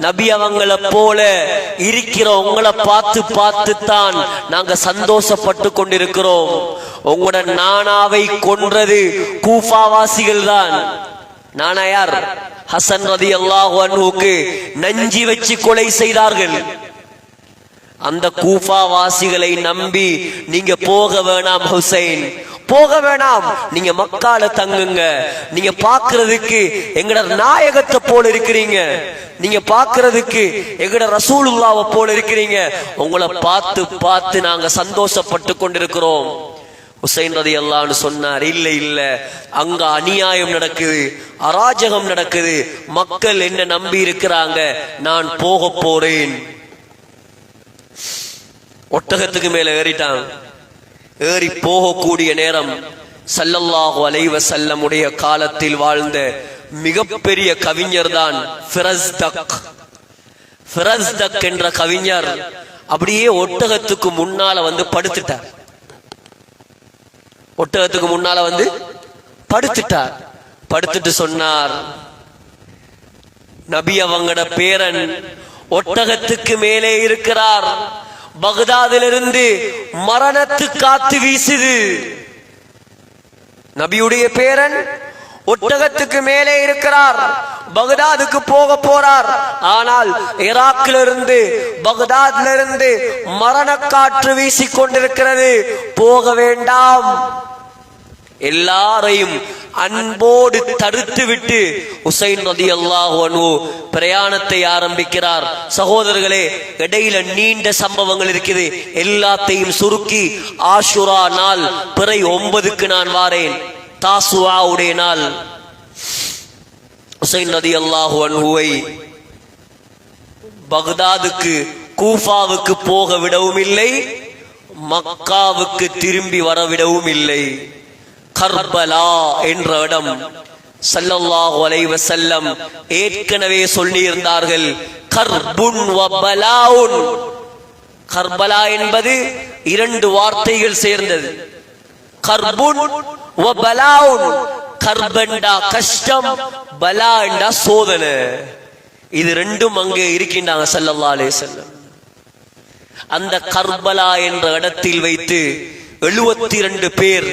நபி அவங்கள போல இருக்கிற உங்களை பார்த்து பார்த்து தான் நாங்க சந்தோஷப்பட்டு கொண்டிருக்கிறோம். உங்களோட நானாவை கொன்றது கூஃபாவாசிகள் தான். நானா யார்? ஹசன் ரலியல்லாஹு அன்ஹுக்கு நஞ்சி வச்சு கொலை செய்தார்கள். அந்த கூஃபாவாசிகளை நம்பி நீங்க போக வேணாம் ஹுசைன், போக வேணாம், நீங்க மக்கால தங்குங்க. நீங்க பாக்குறதுக்கு எங்கட நாயகத்தை போல இருக்கிறீங்க, நீங்க பாக்குறதுக்கு எங்கட ரசூலுல்லாஹ்வை போல இருக்கிறீங்க. உங்களை பார்த்து பார்த்து நாங்க சந்தோஷப்பட்டு கொண்டிருக்கிறோம். ஹுசைன் ரலியல்லாஹு அன்ஹு சொன்னார், இல்ல இல்ல, அங்க அநியாயம் நடக்குது, அராஜகம் நடக்குது, மக்கள் என்ன நம்பி இருக்கிறாங்க, நான் போக போறேன். ஒட்டகத்துக்கு மேல ஏறிட்டான். ஏறி போகக்கூடிய நேரம் ஸல்லல்லாஹு அலைஹி வஸல்லம் உடைய காலத்தில் வாழ்ந்த மிகப்பெரிய கவிஞர் தான் ஃபிரஸ்தக். ஃபிரஸ்தக் என்ற கவிஞர் அப்படியே ஒட்டகத்துக்கு முன்னால வந்து படுத்துட்டார். ஒட்டகத்துக்கு முன்னால வந்து படுத்துட்டார். படுத்துட்டு சொன்னார், நபி அவங்கட பேரன் ஒட்டகத்துக்கு மேலே இருக்கிறார், பக்தாதிலிருந்து மரணத்து காத்து வீசுது. நபியுடைய பேரன் ஒட்டகத்துக்கு மேலே இருக்கிறார், பக்தாதுக்கு போக போறார். ஆனால் ஈராக்கிலிருந்து பக்தாதிலிருந்து மரண காற்று வீசிக்கொண்டிருக்கிறது, போக வேண்டாம். எல்லாரையும் அன்போடு தடுத்து விட்டு ஹுசைன் ரலியல்லாஹு அன்ஹு பிரயாணத்தை ஆரம்பிக்கிறார். சகோதரர்களே, இடையில நீண்ட சம்பவங்கள் இருக்குது, எல்லாத்தையும் சுருக்கி ஆஷுரா நாள் பிறை 9க்கு நான் வாரேன். தாசுஆவுடைய நாள் ஹுசைன் ரலியல்லாஹு அன்ஹுவை பக்தாதுக்கு கூஃபாவுக்கு போக விடவும் இல்லை, மக்காவுக்கு திரும்பி வர விடவும் இல்லை. கர்பலா என்ற இடம் ஸல்லல்லாஹு அலைஹி வஸல்லம் ஏற்கனவே சொல்லி இருந்தார்கள், கர்புன் வ பலாஉன். கர்பலா என்பது 2 வார்த்தைகள் சேர்ந்தது, கர்புன் வ பலாஉன். கர்பண்டா கஷ்டம், பலா என்றா சோதனை. இது ரெண்டும் அங்கே இருக்கின்றாங்க ஸல்லல்லாஹு அலைஹி வஸல்லம். அந்த கர்பலா என்ற இடத்தில் வைத்து 72 பேர்,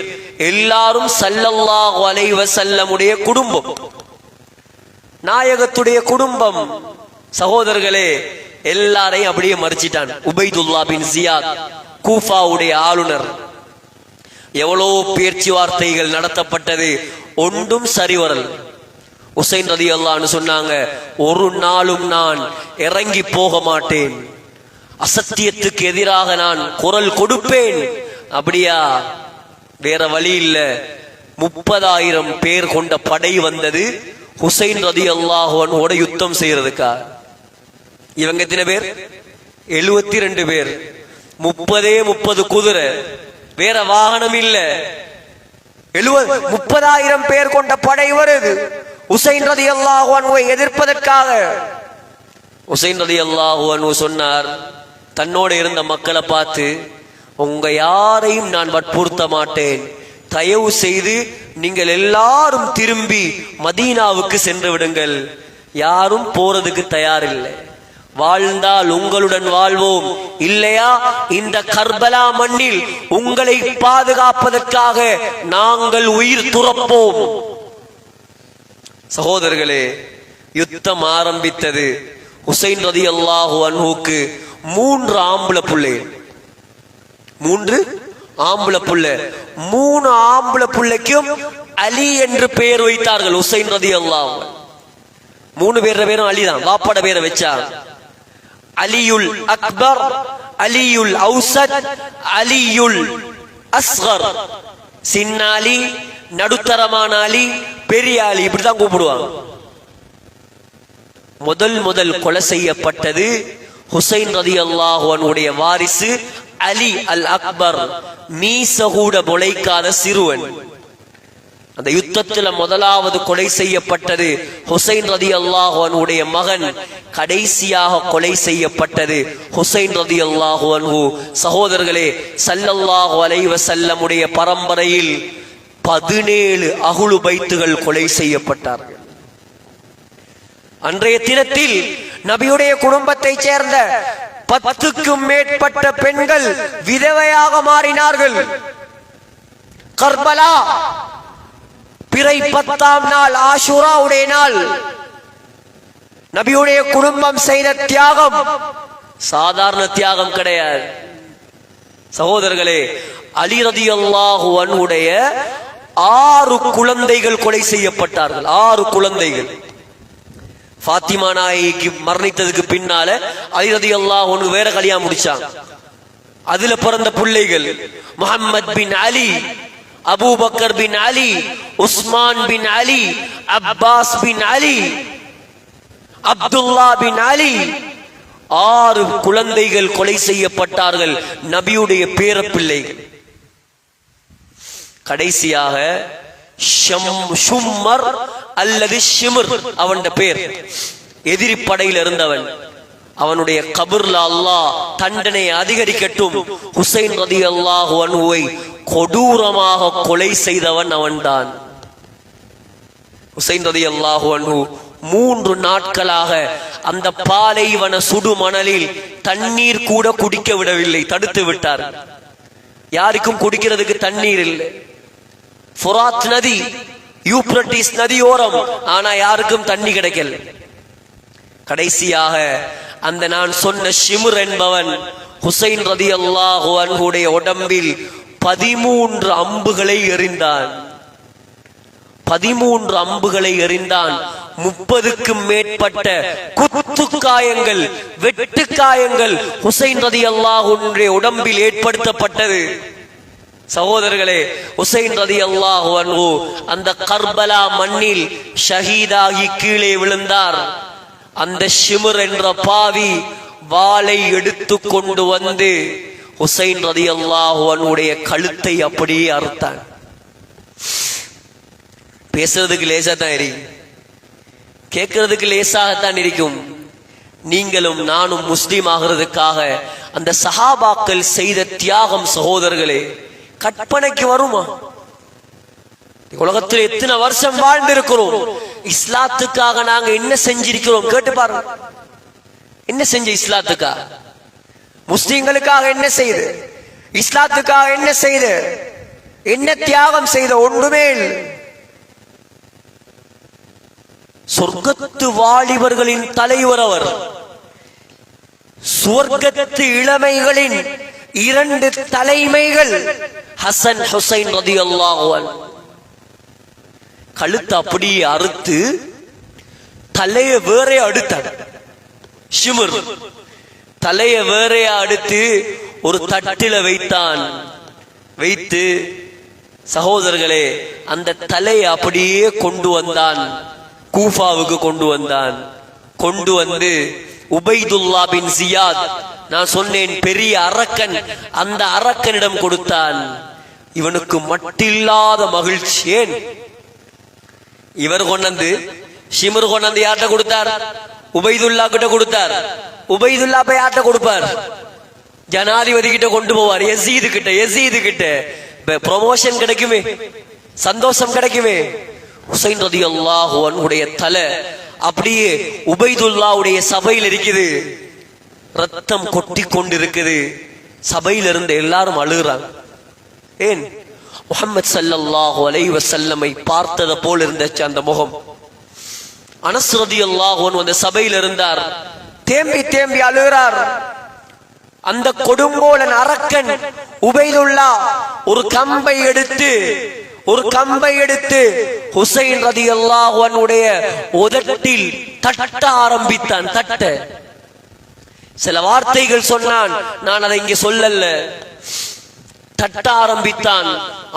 எல்லாரும் ஸல்லல்லாஹு அலைஹி வஸல்லம் உடைய குடும்பம், நாயகத்துடைய குடும்பம். சகோதரர்களே, எல்லாரையும் அப்படியே மறிச்சிட்டான். உபைதுல்லா பின் ஜியாத், கூஃபாவுடைய ஆளுநர். எவ்வளோ பேச்சுவார்த்தைகள் நடத்தப்பட்டது, ஒன்றும் சரிவரல். ஹுசைன் ரலியல்லாஹு அன்ஹு சொன்னாங்க, ஒரு நாளும் நான் இறங்கி போக மாட்டேன், அசத்தியத்துக்கு எதிராக நான் குரல் கொடுப்பேன். அப்படியா? வேற வழி இல்ல. 30,000 பேர் கொண்ட படை வந்தது ஹுசைன் ரலியல்லாஹு அன்ஹுவோட யுத்தம் செய்யறதுக்கா. இவங்க எத்தனை பேர்? 72 பேர். 30 குதிரை, வேற வாகனம் இல்ல. 30,000 பேர் கொண்ட படை வருது ஹுசைன் ரலியல்லாஹு அன்ஹுவை எதிர்ப்பதற்காக. ஹுசைன் ரலியல்லாஹு அன்ஹு சொன்னார் தன்னோட இருந்த மக்களை பார்த்து, உங்க யாரையும் நான் வற்புறுத்த மாட்டேன், தயவு செய்து நீங்கள் எல்லாரும் திரும்பி மதீனாவுக்கு சென்று விடுங்கள். யாரும் போறதுக்கு தயாரில்லை. வாழ்ந்தால் உங்களுடன் வாழ்வோம், இல்லையா இந்த கர்பலா மண்ணில் உங்களை பாதுகாப்பதற்காக நாங்கள் உயிர் துறப்போம். சகோதரர்களே, யுத்தம் ஆரம்பித்தது. ஹுசைன் ரலியல்லாஹு அன்ஹுக்கு 3 ஆம்பளை புள்ளை, 3 ஆம்பளை புள்ள. 3 ஆம்பளை புள்ளைக்கும் அலி என்று பெயர் வைத்தார்கள் ஹுசைன் ரலியல்லாஹு. 3 பேர் பேரும் அலி தான், வாப்பாட பேரை வச்சார். அலியுல் அக்பர், அலியுல் அவுசத், அலியுல் அஸ்கர். சின்ன அலி, நடுத்தரமான அலி, பெரிய அலி, இப்படிதான் கூப்பிடுவாங்க. முதல் கொலை செய்யப்பட்டது ஹுசைன் ரலியல்லாஹு அன்ஹுடைய வாரிசு அலி அல் அக்பர், மீச கூட முளைக்காத சிறுவன். அந்த யுத்தத்துல முதலாவது கொலை செய்யப்பட்டது ஹுசைன் ரலியல்லாஹு அன்ஹுடைய மகன். கடைசியாக கொலை செய்யப்பட்டது ஹுசைன் ரலியல்லாஹு அன்ஹு. சகோதரர்களே, ஸல்லல்லாஹு அலைஹி வஸல்லமுடைய பரம்பரையில் 17 அஹ்லு பைத்துகள் கொலை செய்யப்பட்டார்கள். அன்றைய தினத்தில் நபியுடைய குடும்பத்தை சேர்ந்த 10க்கும் மேற்பட்ட பெண்கள் விதவையாக மாறினார்கள். கர்பலா பிறை 10ஆம் நாள், ஆஷுராவுடைய நாள், நபியுடைய குடும்பம் செய்த தியாகம் சாதாரண தியாகம் கிடையாது. சகோதரர்களே, அலி ரலியல்லாஹு அன்ஹுடைய 6 குழந்தைகள் கொலை செய்யப்பட்டார்கள். 6 குழந்தைகள். ஃபாத்திமா நாயகிக்கு மரணித்ததுக்கு பின்னால அலி ரலியல்லாஹு அன்ஹு வேற கல்யாணம் முடிச்சாங்க. அதுல பிறந்த பிள்ளைகள் முஹம்மத் பின் அலி, அபூபக்கர் பின் அலி, உஸ்மான் பின் அலி, அப்பாஸ் பின் அலி, அப்துல்லா பின் அலி. 6 குழந்தைகள் கொலை செய்யப்பட்டார்கள், நபியுடைய பேர பிள்ளைகள். கடைசியாக ஷும்மர் அல்லது ஷிமர் அவன் பேர், எதிரி படையில் இருந்தவன். அவனுடைய கபர்ல அல்லாஹ் தண்டனை அதிகரிக்கட்டும், ஹுசைன் ரலியல்லாஹு அன்ஹுவை கொடூரமாக கொலை செய்தவன் அவன்தான். ஹுசைன் ரலியல்லாஹு அன்ஹு 3 நாட்களாக அந்த பாலைவன சுடு மணலில் தண்ணீர் கூட குடிக்க விடவில்லை, தடுத்து விட்டார். யாருக்கும் குடிக்கிறதுக்கு தண்ணீர் இல்லை. ஃபுராத் நதி, யூப்ரட்டிஸ் நதியோரம், ஆனா யாருக்கும் தண்ணி கிடைக்கல. கடைசியாக அந்த நான் சொன்ன ஷிம்ர் என்பவன் ஹுசைன் ரலியல்லாஹு அன்ஹுடைய உடம்பில் 13 அம்புகளை எறிந்தான். 13 அம்புகளை எறிந்தான். 30க்கும் மேற்பட்ட குத்து காயங்கள், வெட்டு காயங்கள் ஹுசைன் ரலியல்லாஹு அன்ஹுடைய உடம்பில் ஏற்படுத்தப்பட்டது. சகோதரர்களே, ஹுசைன் ரலியல்லாஹு அன்ஹு அந்த கர்பலா மண்ணில் ஷஹீதாகி கீழே விழுந்தார். அந்த ஷிம்ர் என்ற பாவி வாளை எடுத்து கொண்டு வந்து ஹுசைன் ரலியல்லாஹு அன்ஹுடைய கழுத்தை அப்படியே அறுத்தான். பேசுறதுக்கு லேசா தான் இருக்கும், கேட்கறதுக்கு லேசாகத்தான் இருக்கும். நீங்களும் நானும் முஸ்லீம் ஆகிறதுக்காக அந்த சஹாபாக்கள் செய்த தியாகம் சகோதரர்களே கற்பனைக்கு வருமா? உலகத்தில் எத்தனை வருஷம் வாழ்ந்திருக்கிறோம், இஸ்லாத்துக்காக நாங்க என்ன செஞ்சிருக்கிறோம் கேட்டு பாருங்க. என்ன செஞ்ச இஸ்லாத்துக்காக? முஸ்லிம்களுக்காக என்ன செய்து? இஸ்லாத்துக்காக என்ன செய்து? என்ன தியாகம் செய்த? ஒன்றுமே இல்லை. சொர்க்கத்து வாலிபர்களின் தலைவர் அவர். சுவர்க்கத்து இளமைகளின் 2 தலைமைகள் ஹசன் ஹுசைன் ரலியல்லாஹு அன்ஹு. கழுத்து அப்படியே அறுத்து தலைய வேற அடுத்தார். ஷிம்ர் தலைய வேற அடுத்து ஒரு தட்டில வைத்தான். வைத்து சகோதரர்களே அந்த தலையை அப்படியே கொண்டு வந்தான், கூஃபாவுக்கு கொண்டு வந்தான். கொண்டு வந்து உபைதுல்லா பின் ஜியாத், நான் சொன்னேன் பெரிய அரக்கன், அந்த அரக்கனிடம் கொடுத்தான். இவனுக்கு மட்டில்லாத மகிழ்ச்சி. ஏன்? இவர் கொண்டு ஷிம்ர் கொண்டு யார்கிட்ட கொடுத்தார்? உபைதுல்லா கிட்ட கொடுத்தார். உபைதுல்லா போய் யார்கிட்ட கொடுப்பார்? ஜனாதிபதி கிட்ட கொண்டு போவார், யசீது கிட்ட. யசீது கிட்ட ப்ரமோஷன் கிடைக்குமே, சந்தோஷம் கிடைக்குமே. ஹுசைன் ரலியல்லாஹு அன்ஹுடைய தலை அப்படியே உபைதுல்லாவுடைய சபையில் இருக்குது, ரத்தம் கொட்டி கொண்டிருக்குது. சபையில் இருந்து எல்லாரும் அழுகிறாங்க. ஏன்? முஹம்மது ஸல்லல்லாஹு அலைஹி வஸல்லமை பார்த்தத போல் இருந்துச்சு அந்த முகம். அனஸ் ரலியல்லாஹு அன்ஹு அந்த சபையில் இருந்தார், தேம்பி தேம்பி அழுகிறார். அந்த கொடுங்கோலன் அரக்கன் உபைதுல்லா ஒரு கம்பை எடுத்து ஹுசைன் ரலியல்லாஹு அன்ஹுடைய உதட்டில் தட்ட ஆரம்பித்தான். தட்ட சில வார்த்தைகள் சொன்னான், நான் அதை இங்கே சொல்லல. தட்ட ஆரம்பித்தான்.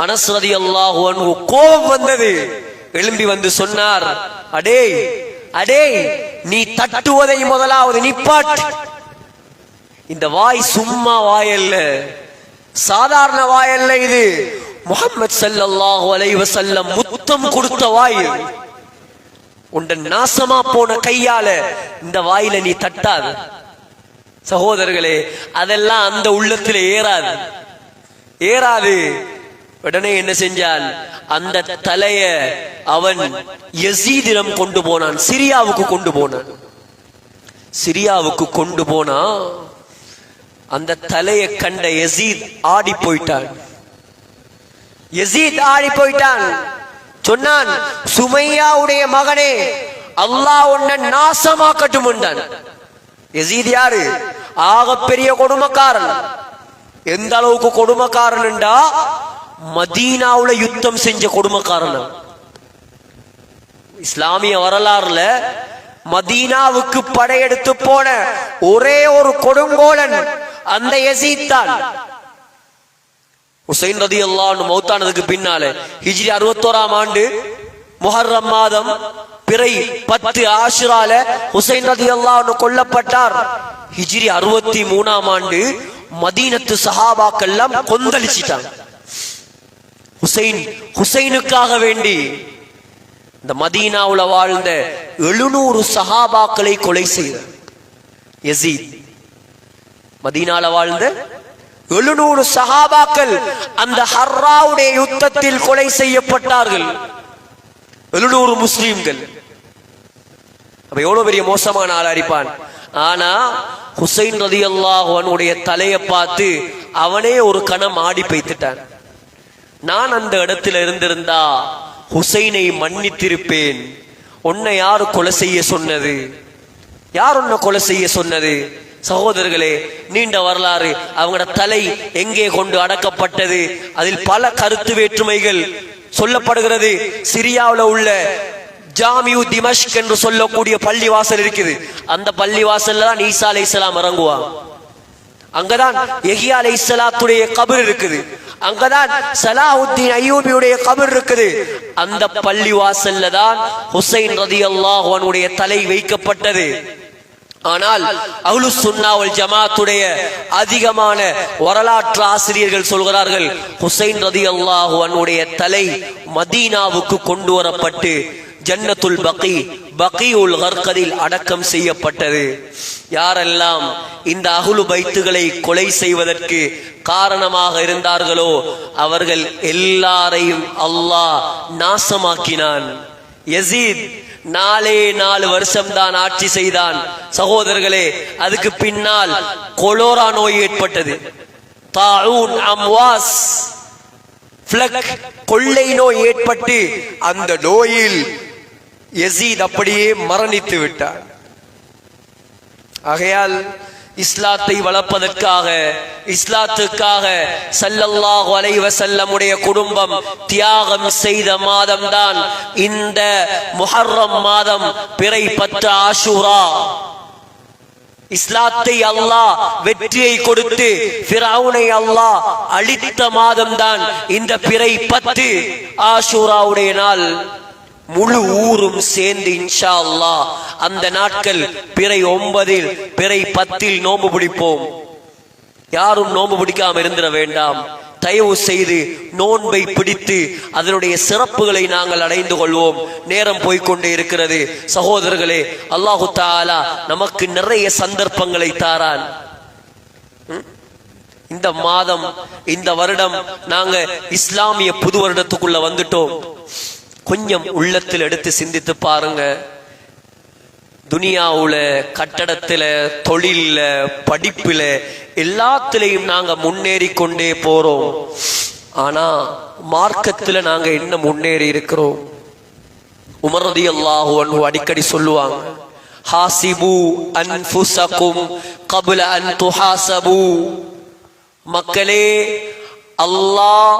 அனஸ் ரலியல்லாஹு அன்ஹு கோபம் வந்தது, எழும்பி வந்து சொன்னார், அடே அடே நீ தட்டுவதை முதலாவது நிப்பாட்டு. இந்த வாய் சும்மா வாயல்ல, சாதாரண வாயல்ல. இது முஹம்மது ஸல்லல்லாஹு அலைஹி வஸல்லம் முத்தம் கொடுத்த வாய். உண்ட நாசமா போன கையால இந்த வாயில நீ தட்டாது. சகோதரர்களே, அதெல்லாம் அந்த உள்ளத்துல ஏறாது. உடனே என்ன செஞ்சான்? அந்த தலைய அவன் யசீதிடம் கொண்டு போனான், சிரியாவுக்கு கொண்டு போனா அந்த தலையை கண்ட யசீத் ஆடி போயிட்டான். சொன்னான், சுமையாவுடைய மகனே, அல்லாஹ் உன்னை நாசமாக்கட்டும் என்றான். யசீத் யாரு? ஆகப்பெரிய கொடுமைக்காரன். எந்த அளவுக்கு கொடுமைக்காரன் என்றா, மதீனாவுல யுத்தம் செஞ்ச கொடுமைக்காரன். இஸ்லாமிய வரலாறுல மதீனாவுக்கு படையெடுத்து போன ஒரே ஒரு கொடுங்கோலன் அந்த யசீத் தான். ஹுசைன் ரலியல்லாஹு அன்ஹு மௌத்தானதுக்கு பின்னால ஹிஜ்ரி 61ஆம் ஆண்டு முஹர்ரம் மாதம் பிறை 10 ஆஷுரால ஹுசைன் ரலியல்லாஹு அன்ஹு கொல்லப்பட்டார். ஹிஜ்ரி 63ஆம் ஆண்டு மதீனத்து சஹாபாக்கள் எல்லாம் கொந்தளிச்சிட்டாங்க. ஹுசைனுக்காக வேண்டி இந்த மதீனாவுல வாழ்ந்த 700 சஹாபாக்களை கொலை செய்த யசீத். மதீனால வாழ்ந்த 700 சஹாபாக்கள் அந்த ஹர்ராவுடைய யுத்தத்தில் கொலை செய்யப்பட்டார்கள். 700 முஸ்லிம்கள். அப்ப எவ்வளவு பெரிய மோசமான ஆள் அரிப்பான். ஆனா ஹுசைன் ரலியல்லாஹு அன்ஹுடைய தலையை பார்த்து அவனே ஒரு கணம் ஆடி பெய்த்துட்டான். நான் அந்த இடத்துல இருந்திருந்தா ஹுசைனை மன்னித்திருப்பேன். உன்னை யாரு கொலை செய்ய சொன்னது? யார் உன்னை கொலை செய்ய சொன்னது? சகோதரர்களே, நீண்ட வரலாறு. அவங்களோட தலை எங்கே கொண்டு அடக்கப்பட்டது? அதில் பல கருத்து வேற்றுமைகள் சொல்லப்படுகிறது. சிரியாவில் உள்ள ஜாமியு திமஷ்க் என்று சொல்லக்கூடிய பள்ளிவாசல் இருக்குது. அந்த பள்ளிவாசல்ல தான் ஈசா அலைஹிஸ்ஸலாம் இறங்குவாங்க. அங்கதான் யஹ்யா அலைஹிஸ்ஸலாத்துடைய கபர் இருக்குது. அங்கதான் சலாஹுத்தீன் அய்யூபியுடைய கபர் இருக்குது. அந்த பள்ளிவாசல்ல தான் ஹுசைன் ரலியல்லாஹு அன்ஹுடைய தலை வைக்கப்பட்டது. ஆனால் அஹ்லுஸ் சுன்னா வல் ஜமாத்துடைய அதிகமான வரலாற்று ஆசிரியர்கள் சொல்கிறார்கள், ஹுசைன் ரலியல்லாஹு அன்ஹுடைய தலை மதீனாவுக்கு கொண்டு வரப்பட்டு ஜன்னத்துல் பகீஉல் கர்கதில் அடக்கம் செய்யப்பட்டது. யாரெல்லாம் இந்த அஹ்லு பைத்துகளை கொலை செய்வதற்கு காரணமாக இருந்தார்களோ அவர்கள் எல்லாரையும் அல்லாஹ் நாசமாக்கினான். யசீத் 4 வருஷம் தான் ஆட்சி செய்தான். சகோதரர்களே, அதுக்கு பின்னால் கொலோரா நோய் ஏற்பட்டது. தாஊன் அம்வாஸ் கொள்ளை நோய் ஏற்பட்டு அந்த நோயில் யசீத் அப்படியே மரணித்து விட்டார். ஆகையால் இஸ்லாத்தை வளர்ப்பதற்காக, இஸ்லாத்துக்காக ஸல்லல்லாஹு அலைஹி வஸல்லமுடைய குடும்பம் தியாகம் செய்த மாதம் தான் இந்த முஹர்ரம் மாதம், பிறை 10 ஆஷூரா. இஸ்லாத்தை அல்லாஹ் வெற்றியை கொடுத்து ஃபிரௌனை அல்லாஹ் அழித்த மாதம் தான் இந்த பிறை 10 ஆஷூராவுடைய நாள். முழு ஊரும் சேர்ந்து இன்ஷா அல்லாஹ் அந்த நாட்கள் பிறை 9, பிறை 10 நோன்பு பிடிப்போம். யாரும் நோன்பு பிடிக்காம இருந்திட வேண்டாம். தயவு செய்து நோன்பை பிடித்து அதனுடைய சிறப்புகளை நாங்கள் அடைந்து கொள்வோம். நேரம் போய்கொண்டே இருக்கிறது. சகோதரர்களே, அல்லாஹு தஆலா நமக்கு நிறைய சந்தர்ப்பங்களை தாரான். இந்த மாதம், இந்த வருடம் நாங்க இஸ்லாமிய புது வருடத்துக்குள்ள வந்துட்டோம். கொஞ்சம் உள்ளத்தில் எடுத்து சிந்தித்து பாருங்க. துனியாவுல, கட்டடத்துல, தொழில, படிப்புல எல்லாத்திலையும் நாங்க முன்னேறி கொண்டே போறோம். ஆனா மார்க்கத்துல நாங்க என்ன முன்னேறி இருக்கிறோம்? உமர் ரலியல்லாஹு அன்ஹு அடிக்கடி சொல்லுவாங்க, ஹாசிபு அன்ஃபுஸகும் கப்ல அன் துஹாசபு. மக்களே, அல்லாஹ்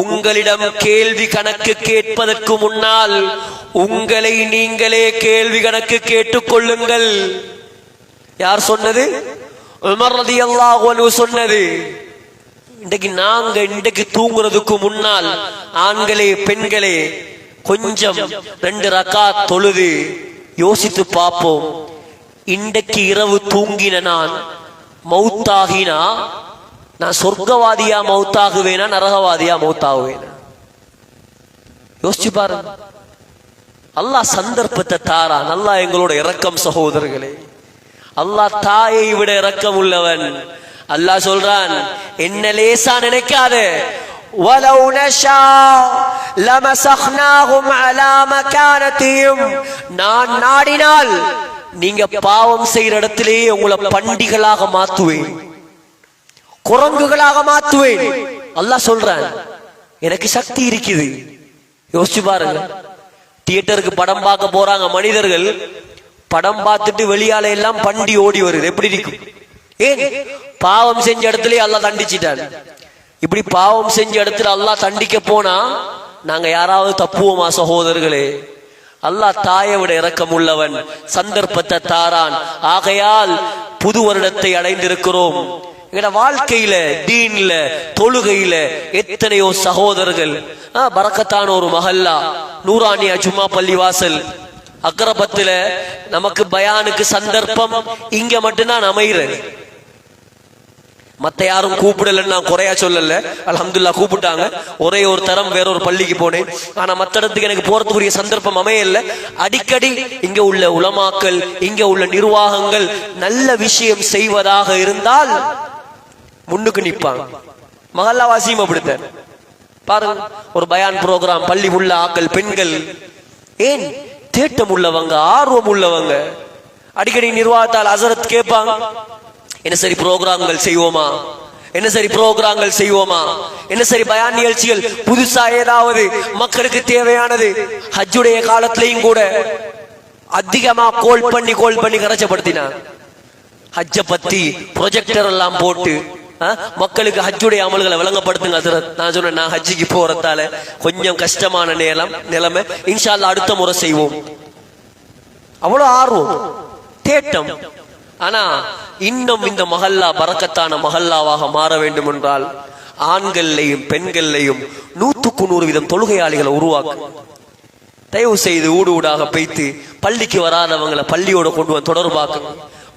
உங்களிடம் கேள்வி கணக்கு கேட்பதற்கு முன்னால் உங்களை நீங்களே கேள்வி கணக்கு கேட்டுக் கொள்ளுங்கள். யார் சொன்னது? உமர் ரலியல்லாஹு அன்ஹு சொன்னது. இன்றைக்கு தூங்குறதுக்கு முன்னால் ஆண்களே, பெண்களே, கொஞ்சம் 2 ரக்காத் தொழுது யோசித்து பார்ப்போம். இன்றைக்கு இரவு தூங்கின நான் மௌத்தாகினா நான் சொர்க்கவாதியா மௌத்தாகுவேனா நரகவாதியா மௌத்தாகுவேனா? யோசிச்சு பாருங்க. அல்லாஹ் சந்தர்ப்பத்தை தாரான். அல்லாஹ் எங்களோட இரக்கம் சகோதரர்களே. அல்லாஹ் தாயை விட இரக்கம் உள்ளவன். அல்லாஹ் சொல்றான், என்ன லேசா நினைக்காதே. وَلَوْ نَشَاءُ لَمَسَخْنَاهُمْ عَلَى مَكَانَتِهِمْ. நான் நாடினால் நீங்க பாவம் செய்யற இடத்திலேயே உங்களை பண்டிகளாக மாத்துவேன், குரங்குகளாக மாத்துவேன். அல்லாஹ் சொல்றான், எனக்கு சக்தி இருக்குது. யோசிச்சு பாருங்க. தியேட்டருக்கு படம் பார்க்க போறாங்க மனிதர்கள். படம் பார்த்துட்டு வெளியால எல்லாம் பண்டி ஓடி வருது. எப்படி இருக்கும்? ஏன்? பாவம் செஞ்ச இடத்துல அல்லாஹ் தண்டிச்சிட்டான். இப்படி பாவம் செஞ்ச இடத்துல அல்லாஹ் தண்டிக்க போனா நாங்க யாராவது தப்புவோமா சகோதரர்களே? அல்லாஹ் தாயை விட இரக்கம் உள்ளவன், சந்தர்ப்பத்தை தாரான். ஆகையால் புது வருடத்தை அடைந்திருக்கிறோம். எங்கட வாழ்க்கையில, தீன்ல, தொழுகையில எத்தனையோ சகோதரர்கள். பரக்கத்தான ஒரு மஹல்லா, நூரானியா ஜும்மா பள்ளி வாசல் அக்கரபத்துல நமக்கு பயானுக்கு சந்தர்ப்பம் இங்க மட்டும்தான் அமைகிறது. மத்த யாரும் கூப்பிடலன்னு நான் குறையா சொல்லல, அல்ஹம்துலில்லாஹ் கூப்பிட்டாங்க. ஒரே ஒரு தரம் வேற ஒரு பள்ளிக்கு போனேன். ஆனா மத்த இடத்துக்கு எனக்கு போறதுக்குரிய சந்தர்ப்பம் அமையல. அடிக்கடி இங்க உள்ள உலமாக்கள், இங்க உள்ள நிர்வாகங்கள் நல்ல விஷயம் செய்வதாக இருந்தால் முன்னுக்கு நிற்பாங்க. மஹல்லாவாசியும் அப்படித்தான். பாருங்க, ஒரு பயான் புரோகிராம், பள்ளி உள்ள ஆக்கள், பெண்கள், ஏன் தேட்டம் உள்ளவங்க, ஆர்வம் உள்ளவங்க, அடிக்கடி நிர்வாகத்தால் ஹசரத் கேட்பாங்க, என்ன சரி புரோகிராம்கள் செய்வோமா, என்ன சரி புரோகிராம்கள் செய்வோமா, என்ன சரி பயான் நிகழ்ச்சிகள் புதுசா ஏதாவது மக்களுக்கு தேவையானது. ஹஜ்ஜுடைய காலத்திலையும் கூட அதிகமா கோல் பண்ணி கரைச்சப்படுத்தினான். ஹஜ்ஜ பத்தி ப்ரொஜெக்டர் எல்லாம் போட்டு மக்களுக்கு ஹஜ்ஜுடைய அமல்களை விளங்கப்படுத்துங்க ஹசரத். நான் சொன்னேன், நான் ஹஜ்ஜிக்கு போறதால கொஞ்சம் கஷ்டமான நிலைமை, இன்ஷா அல்லாஹ் அடுத்த முறை செய்வோம். அவ்வளவு ஆர்வம், தேட்டம். ஆனா இன்னும் இந்த மஹல்லா பரக்கத்தான மஹல்லாவாக மாற வேண்டும் என்றால் ஆண்கள்லையும் பெண்கள்லையும் 100% தொழுகையாளிகளை உருவாக்கும். தயவு செய்து ஊடு ஊடாக பெய்த்து பள்ளிக்கு வராதவங்களை பள்ளியோட கொண்டு வந்து தொடர்பாக்கும்.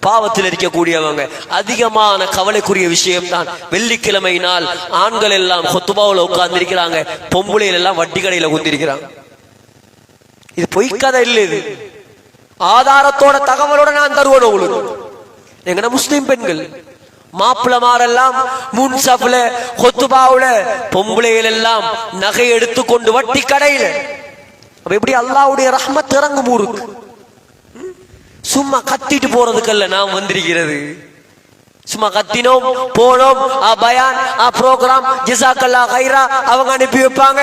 பாவத்தில் இருக்கக்கூடியவங்க, அதிகமான கவலைக்குரிய விஷயம் தான் வெள்ளிக்கிழமை நாள் ஆண்கள் எல்லாம் கொத்துபாவில் உட்கார்ந்து இருக்கிறாங்க, பொம்புளையில எல்லாம் வட்டி கடையில குந்திருக்கிறாங்க. இது பொய்க்கதை இல்லை, இது ஆதாரத்தோட தகவலோட நான் தருவேன் உங்களுக்கு. எங்கட முஸ்லிம் பெண்கள் மாப்பிளமாரெல்லாம் முன்சப்ல கொத்துபாவுல, பொம்புளையில எல்லாம் நகை எடுத்துக்கொண்டு வட்டி கடையில. அப்ப எப்படி அல்லாஹ்வுடைய ரஹ்மத் இறங்கும் ஊருக்கு? சும்மா கத்திட்டு போறதுக்கல்ல நாம் வந்திருக்கிறது. சும்மா கத்தினோம், போனோம், பயான், ப்ரோக்ராம், ஜஸாக்கல்லா கைரா அவங்க அனுப்பி வைப்பாங்க.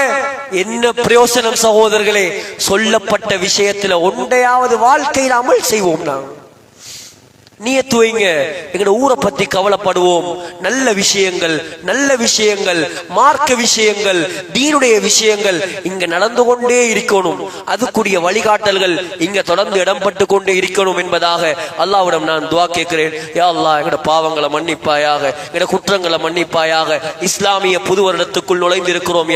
என்ன பிரயோசனம் சகோதரர்களே? சொல்லப்பட்ட விஷயத்துல ஒன்றையாவது வாழ்க்கையில் அமல் செய்வோம். நாம் நியத்து வைங்க, எங்கட ஊரை பத்தி கவலைப்படுவோம். நல்ல விஷயங்கள், மார்க்க விஷயங்கள், தீனுடைய விஷயங்கள் இங்க நடந்து கொண்டே இருக்கணும். அதுக்குரிய வழிகாட்டல்கள் இங்க தொடர்ந்து இடம்பட்டு கொண்டே இருக்கணும் என்பதாக அல்லாஹ்விடம் நான் துஆ கேட்கிறேன். யா அல்லாஹ், எங்கட பாவங்களை மன்னிப்பாயாக, எங்கட குற்றங்களை மன்னிப்பாயாக. இஸ்லாமிய புது வருடத்துக்குள் நுழைந்திருக்கிறோம்.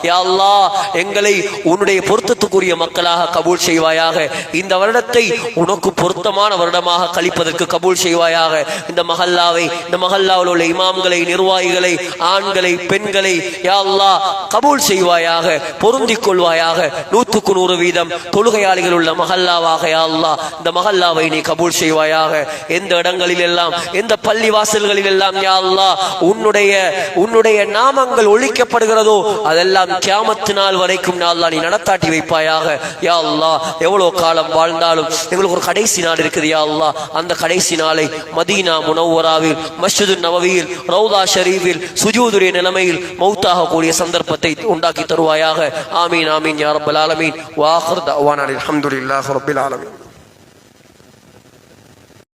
யா அல்லாஹ், எங்களை உன்னுடைய பொருத்தத்துக்குரிய மக்களாக கபூல் செய்வாயாக. இந்த வருடத்தை உனக்கு பொருத்தமான வருடமாக கழிப்பதற்கு கபூல் செய்வாயாக. இந்த மஹல்லாவில் உள்ள இமாம்களை, நிர்வாகிகளை, ஆண்களை, பெண்களை யா அல்லாஹ் கபூல் செய்வாயாக, பொருந்திக் கொள்வாயாக. 100% தொழுகையாளிகள் உள்ள மஹல்லாவாக யா அல்லாஹ் இந்த மஹல்லாவை நீ கபூல் செய்வாயாக. எந்த இடங்களில் எல்லாம், எந்த பள்ளி வாசல்களில் எல்லாம் யா அல்லாஹ் உன்னுடைய நாமங்கள் ஒழிக்கப்படுகிறதோ அதெல்லாம் கியாமத் நாள் வரைக்கும் யா அல்லாஹ் நீ நடத்தாட்டி வைப்பாயாக. யா அல்லாஹ், எவ்வளவு காலம் வாழ்ந்தாலும் எங்களுக்கு ஒரு கடைசி நாள் இருக்குது யா அல்லாஹ். அந்த கடைசி நாளை மதீனா முனவ்வராவில், மஸ்ஜிது நபவியில், ரௌதா ஷரீஃபில் சுஜூதுடைய நிலைமையில் மௌத்தாக கூடிய சந்தர்ப்பத்தை உண்டாக்கி தருவாயாக. ஆமீன் ஆமீன் யா ரப்பல் ஆலமீன். வ ஆகிரு தஅவானா அல்ஹம்துலில்லாஹி ரப்பில் ஆலமீன்.